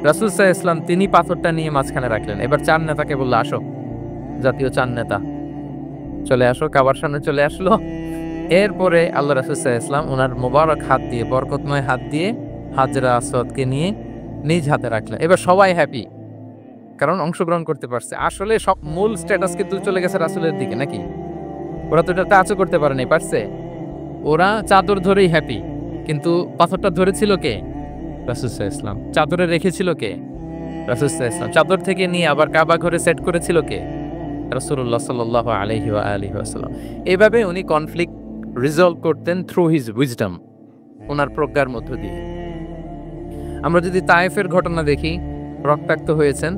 রাসূল সাল্লাল্লাহু আলাইহি ওয়াসাল্লাম তিনি পাথরটা নিয়ে মাঝখানে রাখলেন। এবার 4 নেতাকে বললো, আসো, জাতীয় 4 নেতা চলে আসো, কাবার সামনে চলে আসলো। এরপরে আল্লাহ রাসূল সাল্লাল্লাহু আলাইহি ওয়াসাল্লাম ওনার মোবারক হাত দিয়ে, বরকতময় হাত দিয়ে হাজরা আসওয়াদকে নিয়ে নিজ হাতে রাখলেন। এবার সবাই হ্যাপি, কারণ অংশগ্রহণ করতে পারছে। আসলে সব মূল স্ট্যাটাস কিন্তু চলে গেছে রাসূলের দিকে, নাকি? ওরা তো এটা টাচও করতে পারে নাই, পারছে? ওরা চাদর ধরেই হ্যাপি, কিন্তু পাথরটা ধরেছিল কে? রাসূল সাল্লাল্লাহু আলাইহি ওয়াসাল্লাম। চাদরে রেখেছিল কে? রাসূল সাল্লাল্লাহু আলাইহি ওয়াসাল্লাম। চাদর থেকে নিয়ে আবার কাবা ঘরে সেট করেছিল কে? রাসূলুল্লাহ সাল্লাল্লাহু আলাইহি ওয়া আলিহি ওয়াসাল্লাম। এইভাবে উনি কনফ্লিক্ট রিজলভ করতেন থ্রু হিজ উইজডম, ওনার প্রজ্ঞার মধ্য দিয়ে। আমরা যদি তায়েফের ঘটনা দেখি, রক্তাক্ত হয়েছেন,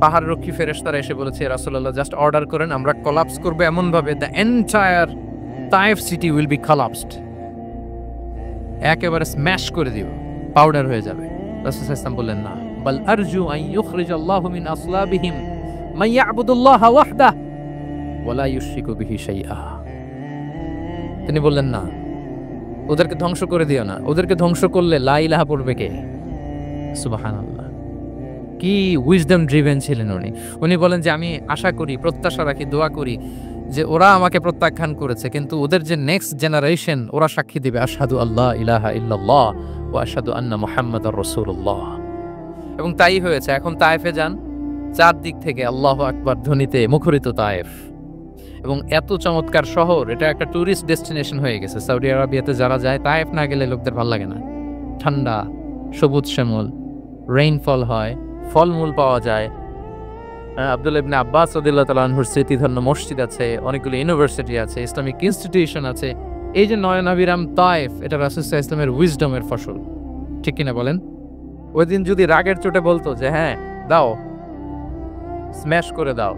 পাহাড়রক্ষী ফেরেশতারা এসে বলেছে, রাসূলুল্লাহ জাস্ট অর্ডার করেন, আমরা কোলাপস করব এমন ভাবে the entire Taif city will be collapsed, একেবারে স্ম্যাশ করে দিব, পাউডার হয়ে যাবে। রাসূল সাল্লাল্লাহু আলাইহি ওয়াসাল্লাম বললেন, না, বাল আরজু আন ইউখরিজাল্লাহু মিন আসলাবিহিম মান ইয়াবুদুল্লাহা ওয়াহদাহ ওয়া লা ইউশরিকু বিহি শাইআ। তিনি বললেন, না, ওদেরকে ধ্বংস করে দিও না। ওদেরকে ধ্বংস করলে লা ইলাহা পড়বে কে? সুবহানাল্লাহ। কি উইজডম ড্রিভেন ছিলেন উনি। উনি বলেন যে আমি আশা করি, প্রত্যাশা রাখি, দোয়া করি যে ওরা আমাকে প্রত্যাখ্যান করেছে, কিন্তু ওদের যে নেক্সট জেনারেশন, ওরা সাক্ষী দিবে আশহাদু আল্লাহ ইলাহা ইল্লাল্লাহ ওয়া আশহাদু আন্না মুহাম্মাদার রাসূলুল্লাহ। এবং তাই হয়েছে। এখন তায়েফে যান, চারদিক থেকে আল্লাহু আকবার ধ্বনিতে মুখরিত তায়েফ। এবং এত চমৎকার শহর, এটা একটা ট্যুরিস্ট ডেস্টিনেশন হয়ে গেছে। সৌদি আরবিয়াতে যারা যায়, তায়েফ না গেলে লোকদের ভালো লাগে না। ঠান্ডা, সবুজ শ্যামল, রেইনফল হয়, ফলমূল পাওয়া যায়। আব্দুল্লাহ ইবনে আব্বাস রাদিয়াল্লাহু তাআলা আনহুর স্মৃতিধন্য মসজিদ আছে, অনেকগুলো ইউনিভার্সিটি আছে, ইসলামিক ইনস্টিটিউশন আছে। এই যে নয়নাভিরাম তায়েফ, এটা রাসূল সাল্লাল্লাহু আলাইহি ওয়াসাল্লামের উইজডমের ফসল, ঠিক কিনা বলেন? ওই দিন যদি রাগের চোটে বলতো যে হ্যাঁ দাও, স্ম্যাশ করে দাও,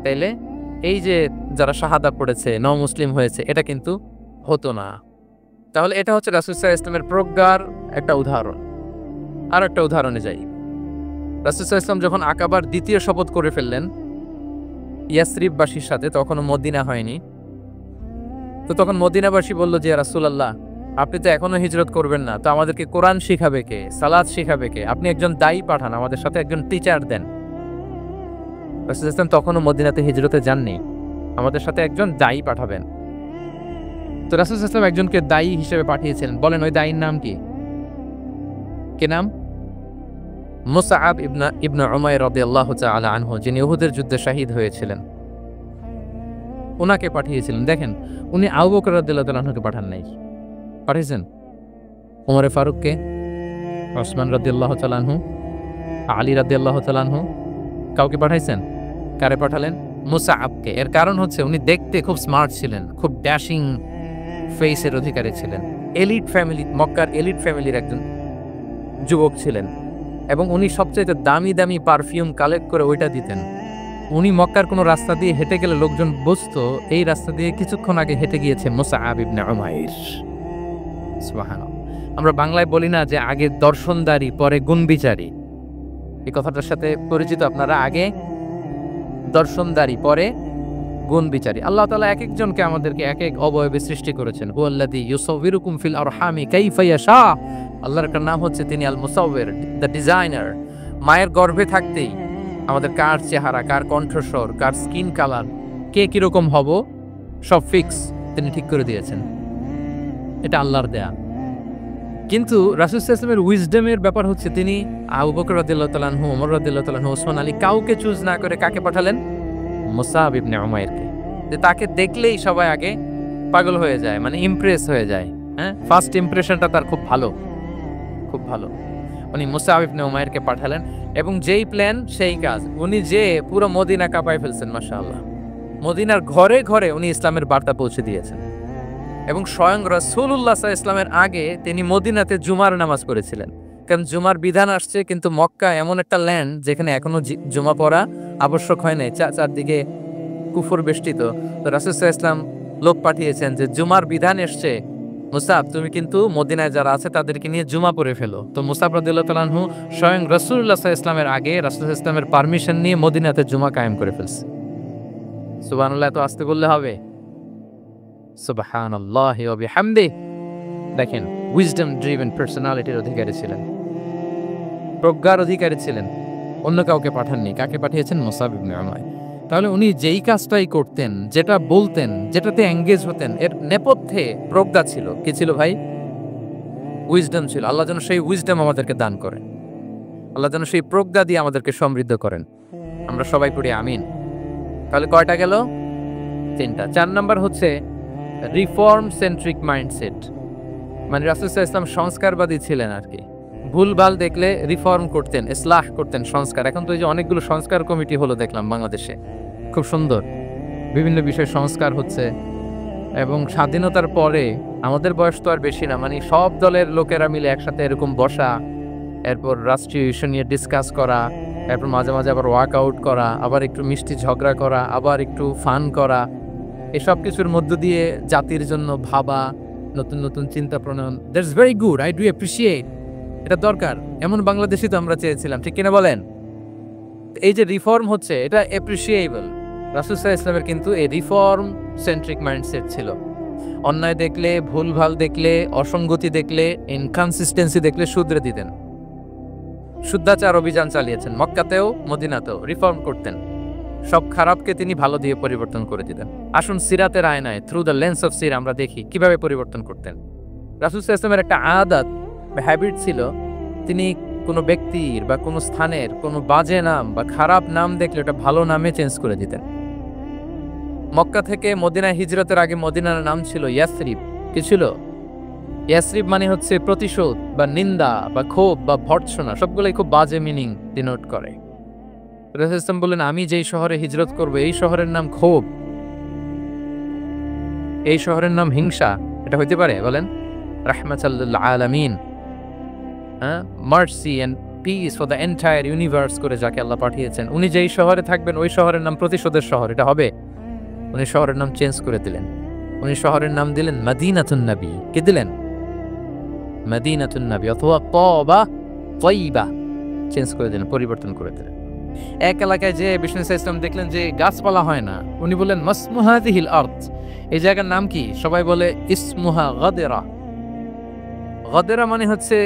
তাইলে এই যে যারা শাহাদা পড়েছে, মুসলিম হয়েছে, এটা কিন্তু হতো না। তাহলে এটা হচ্ছে রাসূল সাল্লাল্লাহু আলাইহি ওয়াসাল্লামের প্রজ্ঞার একটা উদাহরণ। আর একটা উদাহরণে যাই। রাসূল সাল্লাল্লাহু আলাইহি ওয়াসাল্লাম যখন আকাবার দ্বিতীয় শপথ করে ফেললেন ইয়াসরিববাসীর সাথে, তখনও মদিনা হয়নি। তো তখন মদিনাবাসী বলল যে রাসূলুল্লাহ, আপনি তো এখনো হিজরত করবেন না, তো আমাদেরকে কোরআন শিখাবে কে, সালাত শিখাবে কে? আপনি একজন দায়ী পাঠান, আমাদের সাথে একজন টিচার দেন। রাসূল সাল্লাল্লাহু আলাইহি ওয়াসাল্লাম তখনও মদিনাতে হিজরতে যাননি, আমাদের সাথে একজন দায়ী পাঠাবেন। তো রাসূল সাল্লাল্লাহু আলাইহি ওয়াসাল্লাম একজনকে দায়ী হিসেবে পাঠিয়েছিলেন। বলেন ওই দায়ীর নাম কি? কি নাম? মুসআব ইবনে উমাইর রাদিয়াল্লাহু তাআলা আনহু, যিনি উহুদের যুদ্ধে শহীদ হয়েছিলেন, ওনাকে পাঠিয়েছিলেন। দেখেন, উনি আবু বকর রাদিয়াল্লাহু তাআলা আনহুকে পাঠান নাই, পাঠিয়েছেন ওমর ফারুককে, ওসমান রাদিয়াল্লাহু তাআলা আনহু, আলী রাদিয়াল্লাহু তাআলা আনহু। কাউকে পাঠাইছেন? কারে পাঠালেন? মুসআবকে। এর কারণ হচ্ছে উনি দেখতে খুব স্মার্ট ছিলেন, খুব ড্যাশিং ফেসের অধিকারী ছিলেন, এলিট ফ্যামিলি, মক্কার এলিট ফ্যামিলির একজন যুবক ছিলেন। এবং উনি সবচেয়ে দামি দামি পারফিউম কালেক্ট করে ওইটা দিতেন। উনি মক্কার কোনো রাস্তা দিয়ে হেঁটে গেলে লোকজন বুঝতো এই রাস্তা দিয়ে কিছুক্ষণ আগে হেঁটে গিয়েছে মুসআব ইবনে উমাইর। সুবহানাল্লাহ। আমরা বাংলায় বলি না যে আগে দর্শনদারি পরে গুণবিচারী? এই কথাটার সাথে পরিচিত আপনারা? আগে দর্শনদারি পরে গুণবিচারী। আল্লাহ তাআলা এক একজনকে আমাদেরকে এক এক অবয়বে সৃষ্টি করেছেন। হুয়াল্লাযী ইউসাউবিরুকুম ফিল আরহামি কাইফা ইয়াশা। আল্লাহর একটা নাম হচ্ছে তিনি আল মুসাউবির, দ্য ডিজাইনার। মায়ের গর্ভে থাকতেই আমাদের কার চেহারা, কার কণ্ঠস্বর, কার স্কিন কালার, কে কিরকম হব, সব ফিক্স তিনি ঠিক করে দিয়েছেন। এটা আল্লাহর দেয়া। কিন্তু রাসূল সাল্লাল্লাহু আলাইহি ওয়াসাল্লামের উইজডমের ব্যাপার হচ্ছে তিনি আবু বকর রাদিয়াল্লাহু তাআলা আনহু, ওমর রাদিয়াল্লাহু তাআলা আনহু, ওসমান আলী, কাউকে চুজ না করে কাকে পাঠালেন? মুসআব ইবনে উমাইরকে। যে তাকে দেখলেই সবাই আগে পাগল হয়ে যায়, মানে ইমপ্রেস হয়ে যায়। হ্যাঁ, ফার্স্ট ইমপ্রেশনটা তার খুব ভালো, খুব ভালো। উনি মুসআব ইবনে উমাইরকে পাঠালেন এবং যেই প্ল্যান সেই কাজ। উনি যে পুরো মদিনা কাঁপায় ফেলছেন, মাশাআল্লাহ। মদিনার ঘরে ঘরে উনি ইসলামের বার্তা পৌঁছে দিয়েছেন। এবং স্বয়ং রাসূলুল্লাহ সাল্লাল্লাহু আলাইহি ওয়াসাল্লামের আগে তিনি মদিনাতে জুমার নামাজ পড়েছিলেন। কারণ জুমার বিধান আসছে, কিন্তু মক্কা এমন একটা ল্যান্ড যেখানে এখনো জুমা পড়া আবশ্যক হয় নাই, চারদিকে কুফর বেষ্টিত। তো রাসূল সাল্লাল্লাহু আলাইহি ওয়াসাল্লাম লোক পাঠিয়েছেন যে জুমার বিধান এসছে, মুসআব তুমি কিন্তু মদিনায় যারা আছে তাদেরকে নিয়ে জুমা পড়ে ফেলো। তো মুসআব রাদিয়াল্লাহু তাআলা আনহু স্বয়ং রাসূলুল্লাহ সাল্লাল্লাহু আলাইহি ওয়াসাল্লামের আগে রাসূল সাল্লাল্লাহু আলাইহি ওয়াসাল্লামের পারমিশন নিয়ে মদিনাতে জুমা কায়েম করে ফেলছে। সুবহানাল্লাহ। এত আস্তে বললে হবে? সুবহানাল্লাহি ওয়া বিহামদিহি। দেখেন, উইজডম ড্রিভেন পার্সোনালিটির অধিকারী ছিলেন, প্রজ্ঞার অধিকারী ছিলেন। অন্য কাউকে পাঠাননি। কাকে পাঠিয়েছেন? মুসআব ইবনে উমাইর। তাহলে উনি যেই কাজটাই করতেন, যেটা বলতেন, যেটাতে এঙ্গেজ হতেন, এর নেপথ্যে প্রজ্ঞা ছিল। কি ছিল ভাই? উইজডম ছিল। আল্লাহ যেন সেই উইজডম আমাদেরকে দান করেন, আল্লাহ যেন সেই প্রজ্ঞা দিয়ে আমাদেরকে সমৃদ্ধ করেন। আমরা সবাই পড়ি আমিন। তাহলে কয়টা গেল? 3টা। 4 নাম্বার হচ্ছে রিফর্ম সেন্ট্রিক মাইন্ডসেট। মানে রাসূল সাল্লাল্লাহু আলাইহি ওয়াসাল্লাম সংস্কারবাদী ছিলেন আর কি। ভুলভাল দেখলে রিফর্ম করতেন, ইসলাহ করতেন, সংস্কার। এখন তো এই যে অনেকগুলো সংস্কার কমিটি হলো দেখলাম বাংলাদেশে, খুব সুন্দর বিভিন্ন বিষয়ে সংস্কার হচ্ছে। এবং স্বাধীনতার পরে আমাদের বয়স তো আর বেশি না, মানে সব দলের লোকেরা মিলে একসাথে এরকম বসা, এরপর রাষ্ট্রীয় ইস্যু নিয়ে ডিসকাস করা, এরপর মাঝে মাঝে আবার ওয়ার্ক আউট করা, আবার একটু মিষ্টি ঝগড়া করা, আবার একটু ফান করা, এসব কিছুর মধ্য দিয়ে জাতির জন্য ভাবা, নতুন নতুন চিন্তা প্রণয়ন। That's very good, I do appreciate. এটা দরকার, এমন বাংলাদেশই তো আমরা চেয়েছিলাম, ঠিক কিনা বলেন? এই যে রিফর্ম হচ্ছে এটা অ্যাপ্রিসিয়েবল। রাসূল সাল্লাল্লাহু আলাইহি ওয়াসাল্লামের কিন্তু এই রিফর্ম সেন্ট্রিক মাইন্ডসেট ছিল। অন্যায় দেখলে, ভুলভাল দেখলে, অসঙ্গতি দেখলে, ইনকনসিস্টেন্সি দেখলে শুধরে দিতেন। শুদ্ধাচার অভিযান চালিয়েছেন মক্কাতেও মদিনাতেও, রিফর্ম করতেন। সব খারাপকে তিনি ভালো দিয়ে পরিবর্তন করে দিতেন। আসুন সিরাতের আয়নায়, থ্রু দ্য লেন্স অফ সির আমরা দেখি কিভাবে পরিবর্তন করতেন। রাসূল সাল্লাল্লাহু আলাইহি ওয়াসাল্লামের একটা আদত বা হ্যাবিট ছিল, তিনি কোনো ব্যক্তির বা কোনো স্থানের কোনো বাজে নাম বা খারাপ নাম দেখলে ওটা ভালো নামে চেঞ্জ করে দিতেন। মক্কা থেকে মদিনায় হিজরতের আগে মদিনার নাম ছিল ইয়াসরিব। কি ছিল? ইয়াসরিব মানে হচ্ছে প্রতিশোধ বা নিন্দা বা ক্ষোভ বা ভর্ৎসনা, সবগুলোই খুব বাজে মিনিং ডিনোট করে। রাসূল সাল্লাল্লাহু আলাইহি ওয়াসাল্লাম বললেন, আমি যেই শহরে হিজরত করব এই শহরের নাম ক্ষোভ, এই শহরের নাম হিংসা, এটা হইতে পারে? বলেন। রাহমাতাল লিল আলামিন, mercy and peace for the entire universe করে যাকে আল্লাহ পাঠিয়েছেন, উনি যেই শহরে থাকবেন ওই শহরের নাম প্রতিশোধের শহর, এটা হবে? উনি শহরের নাম চেঞ্জ করে দিলেন। উনি শহরের নাম দিলেন মদিনাতুন নবী। কি দিলেন? মদিনাতুন নবী অথবা তওবা তয়্যিবা, চেঞ্জ করে দিলেন, পরিবর্তন করে দিলেন। এক এলাকায় যে বিষ্ণু ইসলাম দেখলেন যে গাছপালা হয় না, উনি বললেন মাসমু হাযিহিল আরদ, এই জায়গার নাম কি? সবাই বলে ইসমুহা গাদেরা। গাদেরা মানে হচ্ছে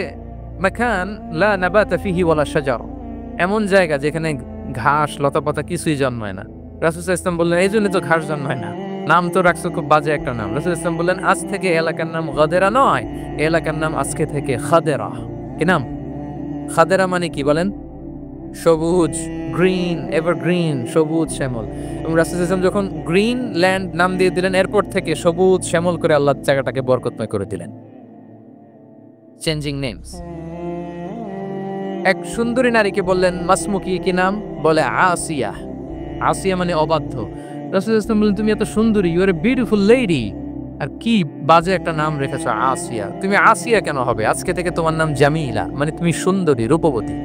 মাকান লা নাবাতা ফিহি ওয়ালা শাজার, এমন জায়গা যেখানে ঘাস লতাপাতা কিছুই জন্মায় না। রাসূল সাল্লাল্লাহু আলাইহি ওয়াসাল্লাম বললেন, এই জন্য তো ঘাস জন্মায় না, নাম তো রাখছো খুব বাজে একটা নাম। রাসূল সাল্লাল্লাহু আলাইহি ওয়াসাল্লাম বললেন, আজ থেকে এলাকার নাম গাদেরা নয়, এলাকার নাম আজকে থেকে খাদেরা। কি নাম? খাদেরা মানে কি বলেন? সবুজ, গ্রিন, এভারগ্রিন, সবুজ শ্যামল। এবং রাসূল সাল্লাল্লাহু আলাইহি ওয়াসাল্লাম যখন গ্রিন ল্যান্ড নাম দিয়ে দিলেন, এরপর থেকে সবুজ শ্যামল করে আল্লাহ জায়গাটাকে বরকতময় করে দিলেন। Changing names. এক সুন্দরী নারীকে বললেন মাসমুকি, কি নাম? বলে আসিয়া। আসিয়া মানে অবাধ্য। রাসূল সাল্লাল্লাহু আলাইহি ওয়াসাল্লাম বললেন, তুমি এত সুন্দরী, you are a beautiful lady, আর কি বাজে একটা নাম রেখেছো আসিয়া। তুমি আসিয়া কেন হবে? আজকে থেকে তোমার নাম জামিলা, মানে তুমি সুন্দরী, রূপবতী।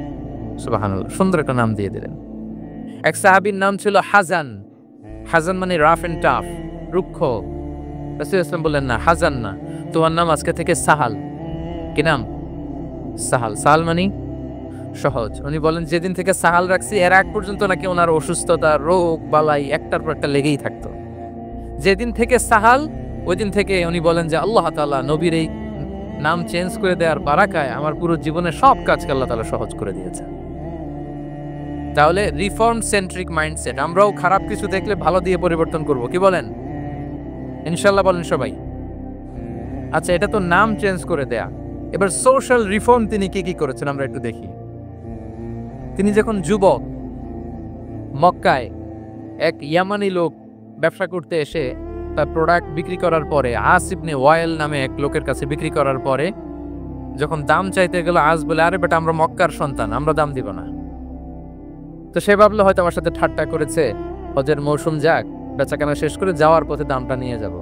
সুবহানাল্লাহ, সুন্দর একটা নাম দিয়ে দিলেন। এক সাহাবীর নাম ছিল হাজান। হাজান মানে রাফ এন্ড টাফ, রুক্ষ। রাসূল সাল্লাল্লাহু আলাইহি ওয়াসাল্লাম বললেন, না, হাজান না, তোমার নাম আজকে থেকে সাহাল। কি নাম? সাহাল। সাহাল মানে সহজ। উনি বলেন, যেদিন থেকে সাহাল রাখছি এর আগ পর্যন্ত নাকি ওনার অসুস্থতা, রোগ বালাই একটার পর একটা লেগেই থাকতো। যেদিন থেকে সাহাল, ওই দিন থেকে উনি বলেন যে আল্লাহ তাআলা নবীর এই নাম চেঞ্জ করে দেওয়ার বারাকায় আমার পুরো জীবনের সব কাজকে আল্লাহ তাআলা সহজ করে দিয়েছে। তাহলে রিফর্ম সেন্ট্রিক মাইন্ডসেট, আমরাও খারাপ কিছু দেখলে ভালো দিয়ে পরিবর্তন করব। কি বলেন? ইনশাআল্লাহ বলেন সবাই। আচ্ছা, এটা তো নাম চেঞ্জ করে দেয়া। এবার সোশ্যাল রিফর্ম তিনি কি কি করেছেন আমরা একটু দেখি। তিনি যখন যুবক, মক্কায় এক ইয়ামানি লোক ব্যবসা করতে এসে তার প্রোডাক্ট বিক্রি করার পরে, আস ইবনে ওয়াইল নামে এক লোকের কাছে বিক্রি করার পরে যখন দাম চাইতে গেল, আস বলে, আরে বেটা, আমরা মক্কার সন্তান, আমরা দাম দিব না। তো সে ভাবলো হয়তো আমার সাথে ঠাট্টা করেছে, হজের মৌসুম যাক, বেচাকেনা শেষ করে যাওয়ার পথে দামটা নিয়ে যাব।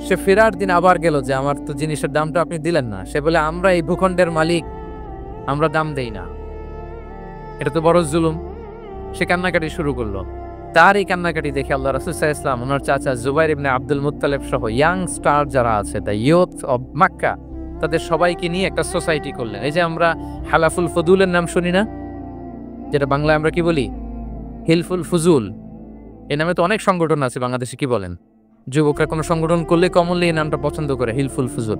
সে ফেরার দিন আবার গেল যে আমার তো জিনিসের দামটা আপনি দিলেন না। সে বলে, আমরা এই ভূখণ্ডের মালিক, আমরা দাম দেই না। এটা তো বড় জুলুম। সে কান্নাকাটি শুরু করলো। তার এই কান্নাকাটি দেখে আল্লাহ রাসূল সাল্লাল্লাহু আলাইহি ওয়াসাল্লাম, ওনার চাচা জুবাইর ইবনে আব্দুল মুত্তালিব সহ ইয়াং স্টার যারা আছে, দ্য ইয়ুথ অব মক্কা, তাদের সবাইকে নিয়ে একটা সোসাইটি করলেন। এই যে আমরা হালাফুল ফদুলের নাম শুনি না, যেটা বাংলায় আমরা কি বলি? হিলফুল ফুজুল। এই নামে তো অনেক সংগঠন আছে বাংলাদেশে। কি বলেন? যুবকরা কোনো সংগঠন করলে কমনলি এই নামটা পছন্দ করে, হিলফুল ফুজুল।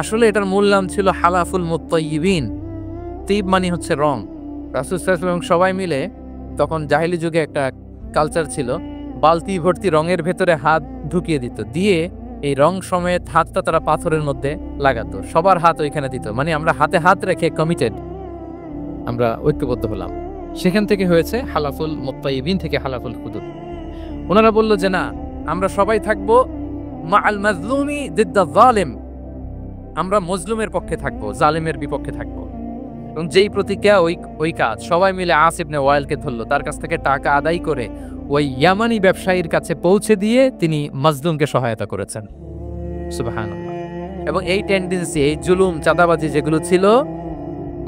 আসলে এটার মূল নাম ছিল হালাফুল মুত্তাইয়িবিন। তিব মানে হচ্ছে রং। রাসূল সাল্লাল্লাহু আলাইহি ওয়াসাল্লাম সবাই মিলে, তখন জাহেলি যুগে একটা কালচার ছিল, বালতি ভর্তি রঙের ভেতরে হাত ঢুকিয়ে দিত, দিয়ে এই রং সমেত হাতটা তারা পাথরের মধ্যে লাগাতো, সবার হাত ওইখানে দিত, মানে আমরা হাতে হাত রেখে কমিটেড, আমরা ঐক্যবদ্ধ হলাম। সেখান থেকে হয়েছে হালাফুল মুত্তাইয়িবিন, থেকে হালাফুল ফুদুল। ওনারা বলল যে না, আমরা সবাই থাকবো মাআল মাজলুমি জিদ্দা যালিম, আমরা মজলুমের পক্ষে থাকবো, জালিমের বিপক্ষে থাকবো। এবং যেই প্রতিজ্ঞা ওই কাজ। সবাই মিলে আস ইবনে ওয়াইলকে ধরলো, তার কাছ থেকে টাকা আদায় করে ওই ইয়ামানি ব্যবসায়ীর কাছে পৌঁছে দিয়ে তিনি মাজলুমকে সহায়তা করেছেন। সুবহানাল্লাহ। এবং এই টেন্ডেন্সি, এই জুলুম, চাঁদাবাজি যেগুলো ছিল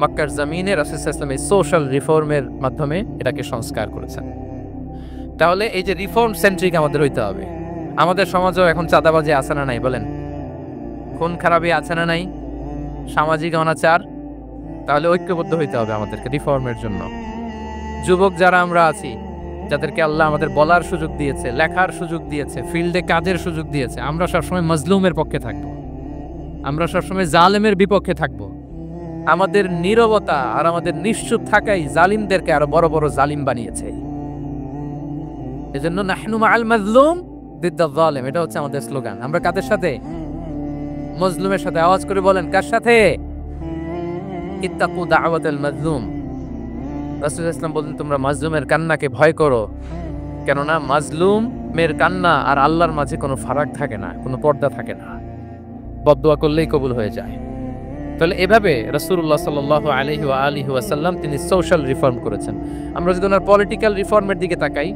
মক্কার জমিনে, রাসূল সাল্লাল্লাহু আলাইহি ওয়াসাল্লাম এই সোশ্যাল রিফর্মের মাধ্যমে এটাকে সংস্কার করেছেন। তাহলে এই যে রিফর্ম সেন্ট্রিক আমাদের হইতে হবে। আমাদের সমাজেও এখন চাঁদাবাজি আছে না নাই? বলেন। খুন খারাপি আছে না নাই? সামাজিক অনাচার, তাহলে ঐক্যবদ্ধ হইতে হবে আমাদেরকে রিফর্মের জন্য। যুবক যারা আমরা আছি, যাদেরকে আল্লাহ আমাদের বলার সুযোগ দিয়েছে, লেখার সুযোগ দিয়েছে, ফিল্ডে কাজের সুযোগ দিয়েছে, আমরা সবসময় মজলুমের পক্ষে থাকবো, আমরা সবসময় জালেমের বিপক্ষে থাকবো। আমাদের নীরবতা আর আমাদের নিশ্চুপ থাকাই জালিমদেরকে আরো বড় বড় জালিম বানিয়েছে। এজন্য নাহনু মাআল মাজলুম দিদ্দাল জালিম, এটা হচ্ছে আমাদের স্লোগান। আমরা কাদের সাথে? মজলুমের সাথে। আওয়াজ করে বলেন, কার সাথে? ইত্তাকু দাওয়াতাল মাজলুম। রাসূল ইসলাম বলেন, তোমরা মাজলুমের কান্নাকে ভয় করো, কেননা মাজলুমের কান্না আর আল্লাহর মাঝে কোনো ফারাক থাকে না, কোনো পর্দা থাকে না, বদদোয়া করলেই কবুল হয়ে যায়। তাহলে এভাবে রাসূলুল্লাহ সাল্লাল্লাহু আলাইহি ওয়া আলিহি ওয়াসাল্লাম তিনি সোশ্যাল রিফর্ম করেছেন। আমরা যদি ওনার পলিটিক্যাল রিফর্মের দিকে তাকাই,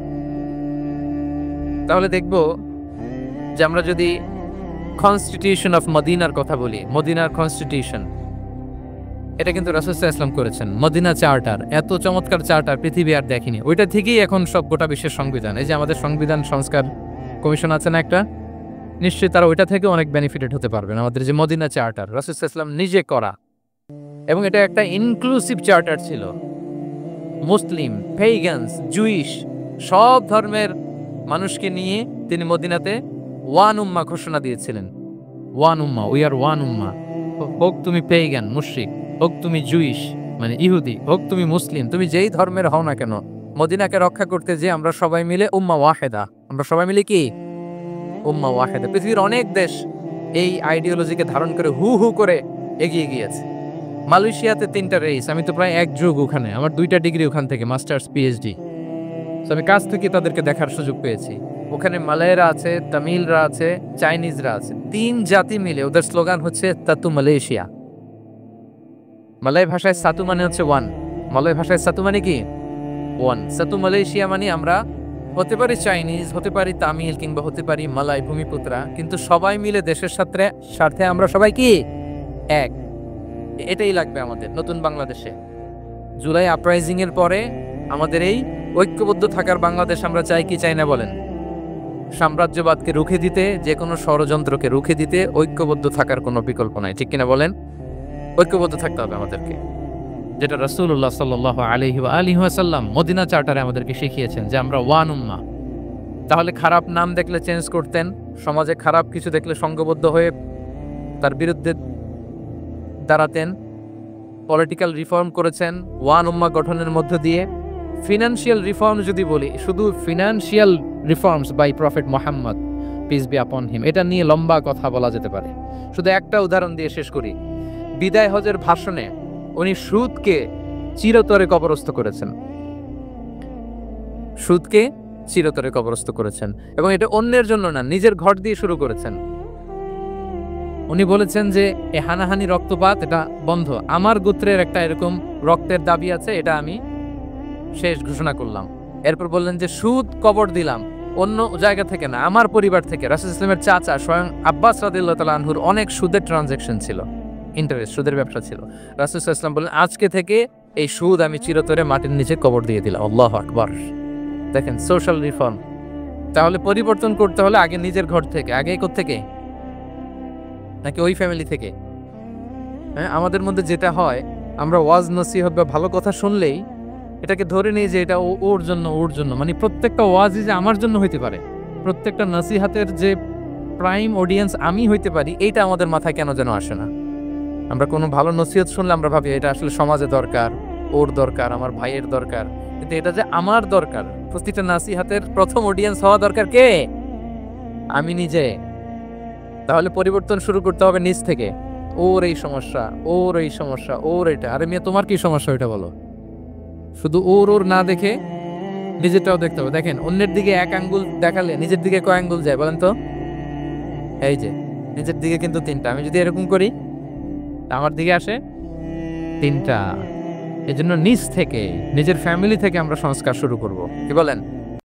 তাহলে দেখব যে আমরা যদি কনস্টিটিউশন অফ মদিনার কথা বলি, মদিনার কনস্টিটিউশন, এটা কিন্তু রাসূল সাল্লাল্লাহু আলাইহি ওয়াসাল্লাম করেছেন। মদিনা চার্টার, এত চমৎকার চার্টার পৃথিবী আর দেখেনি। ওইটা থেকেই এখন সব গোটা বিশ্বের সংবিধান। এই যে আমাদের সংবিধান সংস্কার কমিশন আছে না একটা, নিশ্চয়ই তারা ওইটা থেকে অনেক বেনিফিটেড হতে পারবেন। আমাদের যে মদিনা চার্টার রাসূল সাল্লাল্লাহু আলাইহি ওয়াসাল্লাম নিজে করা, এবং এটা একটা ইনক্লুসিভ চার্টার ছিল। মুসলিম, পেগানস, জুইশ, সব ধর্মের মানুষকে নিয়ে তিনি মদিনাতে ওয়ান উম্মাহ ঘোষণা দিয়েছিলেন। ওয়ান উম্মাহ, উই আর ওয়ান উম্মাহ। হোক তুমি পেগান মুশরিক, হোক তুমি জুইশ মানে ইহুদি, হোক তুমি মুসলিম, তুমি যেই ধর্মের হও না কেন, মদিনাকে রক্ষা করতে যে আমরা সবাই মিলে উম্মাহ ওয়াহিদা, আমরা সবাই মিলে কি উম্মাহ ওয়াহিদা। পৃথিবীর অনেক দেশ এই আইডিওলজিকে ধারণ করে হু হু করে এগিয়ে গিয়েছে। মালয়েশিয়াতে 3টা রেস, আমি তো প্রায় 1 যুগ ওখানে, আমার 2টা ডিগ্রি ওখান থেকে, মাস্টার্স পিএইচডি। আমি কাছ থেকে তাদেরকে দেখার সুযোগ পেয়েছি। ওখানে মালয়েরা আছে, তামিলরা আছে, চাইনিজরা আছে, 3 জাতি মিলে ওদের স্লোগান হচ্ছে তাতু মালয়েশিয়া। মালয় ভাষায় সাতু মানে হচ্ছে ওয়ান, মালয় ভাষায় সাতু মানে কি ওয়ান। সাতু মালয়েশিয়া মানে আমরা হতে পারি চাইনিজ, হতে পারি তামিল, কিংবা হতে পারি মালয় ভূমিপুত্রা, কিন্তু সবাই মিলে দেশের স্বার্থে আমরা সবাই কি এক। এটাই লাগবে আমাদের নতুন বাংলাদেশে। জুলাই আপরাইজিং এর পরে আমাদের এই ঐক্যবদ্ধ থাকার বাংলাদেশ আমরা চাই কি চাই না বলেন? সাম্রাজ্যবাদকে রুখে দিতে, যে কোনো ষড়যন্ত্রকে রুখে দিতে ঐক্যবদ্ধ থাকার কোনো বিকল্প নাই, ঠিক কিনা বলেন? ঐক্যবদ্ধ থাকতে হবে আমাদেরকে, যেটা রাসূলুল্লাহ সাল্লাল্লাহু আলাইহি ওয়া আলিহি ওয়াসাল্লাম মদিনা চার্টারে আমাদেরকে শিখিয়েছেন যে আমরা ওয়ান উম্মাহ। তাহলে খারাপ নাম দেখলে চেঞ্জ করতেন, সমাজে খারাপ কিছু দেখলে সংঘবদ্ধ হয়ে তার বিরুদ্ধে দাঁড়াতেন। পলিটিক্যাল রিফর্ম করেছেন ওয়ান উম্মাহ গঠনের মধ্য দিয়ে। ফিনান্সিয়াল রিফর্ম যদি বলি, শুধু financial reforms by prophet Muhammad peace be upon him, এটা নিয়ে লম্বা কথা বলা যেতে পারে। শুধু একটা উদাহরণ দিয়ে শেষ করি। বিদায় হজের ভাষণে উনি সুদকে চিরতরে কবরস্থ করেছেন, সুদকে চিরতরে কবরস্থ করেছেন, এবং এটা অন্যের জন্য না, নিজের ঘর দিয়ে শুরু করেছেন। উনি বলেছেন যে এ হানাহানি রক্তপাত এটা বন্ধ, আমার গোত্রের একটা এরকম রক্তের দাবি আছে, এটা আমি শেষ ঘোষণা করলাম। এরপর বললেন যে সুদ কবর দিলাম, অন্য জায়গা থেকে না, আমার পরিবার থেকে। রাসূল ইসলামের চাচা স্বয়ং আব্বাস রাদিয়াল্লাহু তাআলা আনহুর অনেক সুদের ট্রানজাকশন ছিল, ইন্টারেস্ট, সুদের ব্যবসা ছিল। রাসূল ইসলাম বললেন আজকে থেকে এই সুদ আমি চিরতরে মাটির নিচে কবর দিয়ে দিলাম। আল্লাহু আকবার। দেখেন সোশ্যাল রিফর্ম। তাহলে পরিবর্তন করতে হলে আগে নিজের ঘর থেকে, আগে কোত্থেকে? নাকি ওই ফ্যামিলি থেকে? হ্যাঁ, আমাদের মধ্যে যেটা হয়, আমরা ওয়াজ নসিহত বা ভালো কথা শুনলেই এটাকে ধরে নিই যে এটা ওর জন্য, ওর জন্য, মানে প্রত্যেকটা ওয়াজই যে আমার জন্য হইতে পারে, প্রত্যেকটা নসিহাতের যে প্রাইম অডিয়েন্স আমি হইতে পারি, এইটা আমাদের মাথায় কেন যেন আসে না। আমরা কোনো ভালো নসিহত শুনলে আমরা ভাবি এটা আসলে সমাজে দরকার, ওর দরকার, আমার ভাইয়ের দরকার, কিন্তু এটা যে আমার দরকার, প্রতিটা নসিহাতের প্রথম অডিয়েন্স হওয়া দরকার কে? আমি নিজে। তাহলে পরিবর্তন শুরু করতে হবে নিজ থেকে। ওর এই সমস্যা, ওর এই সমস্যা, ওর এটা, আরে মেয়ে তোমার কি সমস্যা এটা বলো। শুধু ওর ওর না দেখে নিজেরটাও দেখতে হবে। দেখেন অন্যের দিকে 1 আঙ্গুল দেখালে নিজের দিকে কয় আঙ্গুল যায় বলেন তো? এই যে নিজের দিকে কিন্তু 3টা। আমি যদি এরকম করি আমার দিকে আসে 3টা। এজন্য নিজ থেকে, নিজের ফ্যামিলি থেকে আমরা সংস্কার শুরু করব, কি বলেন?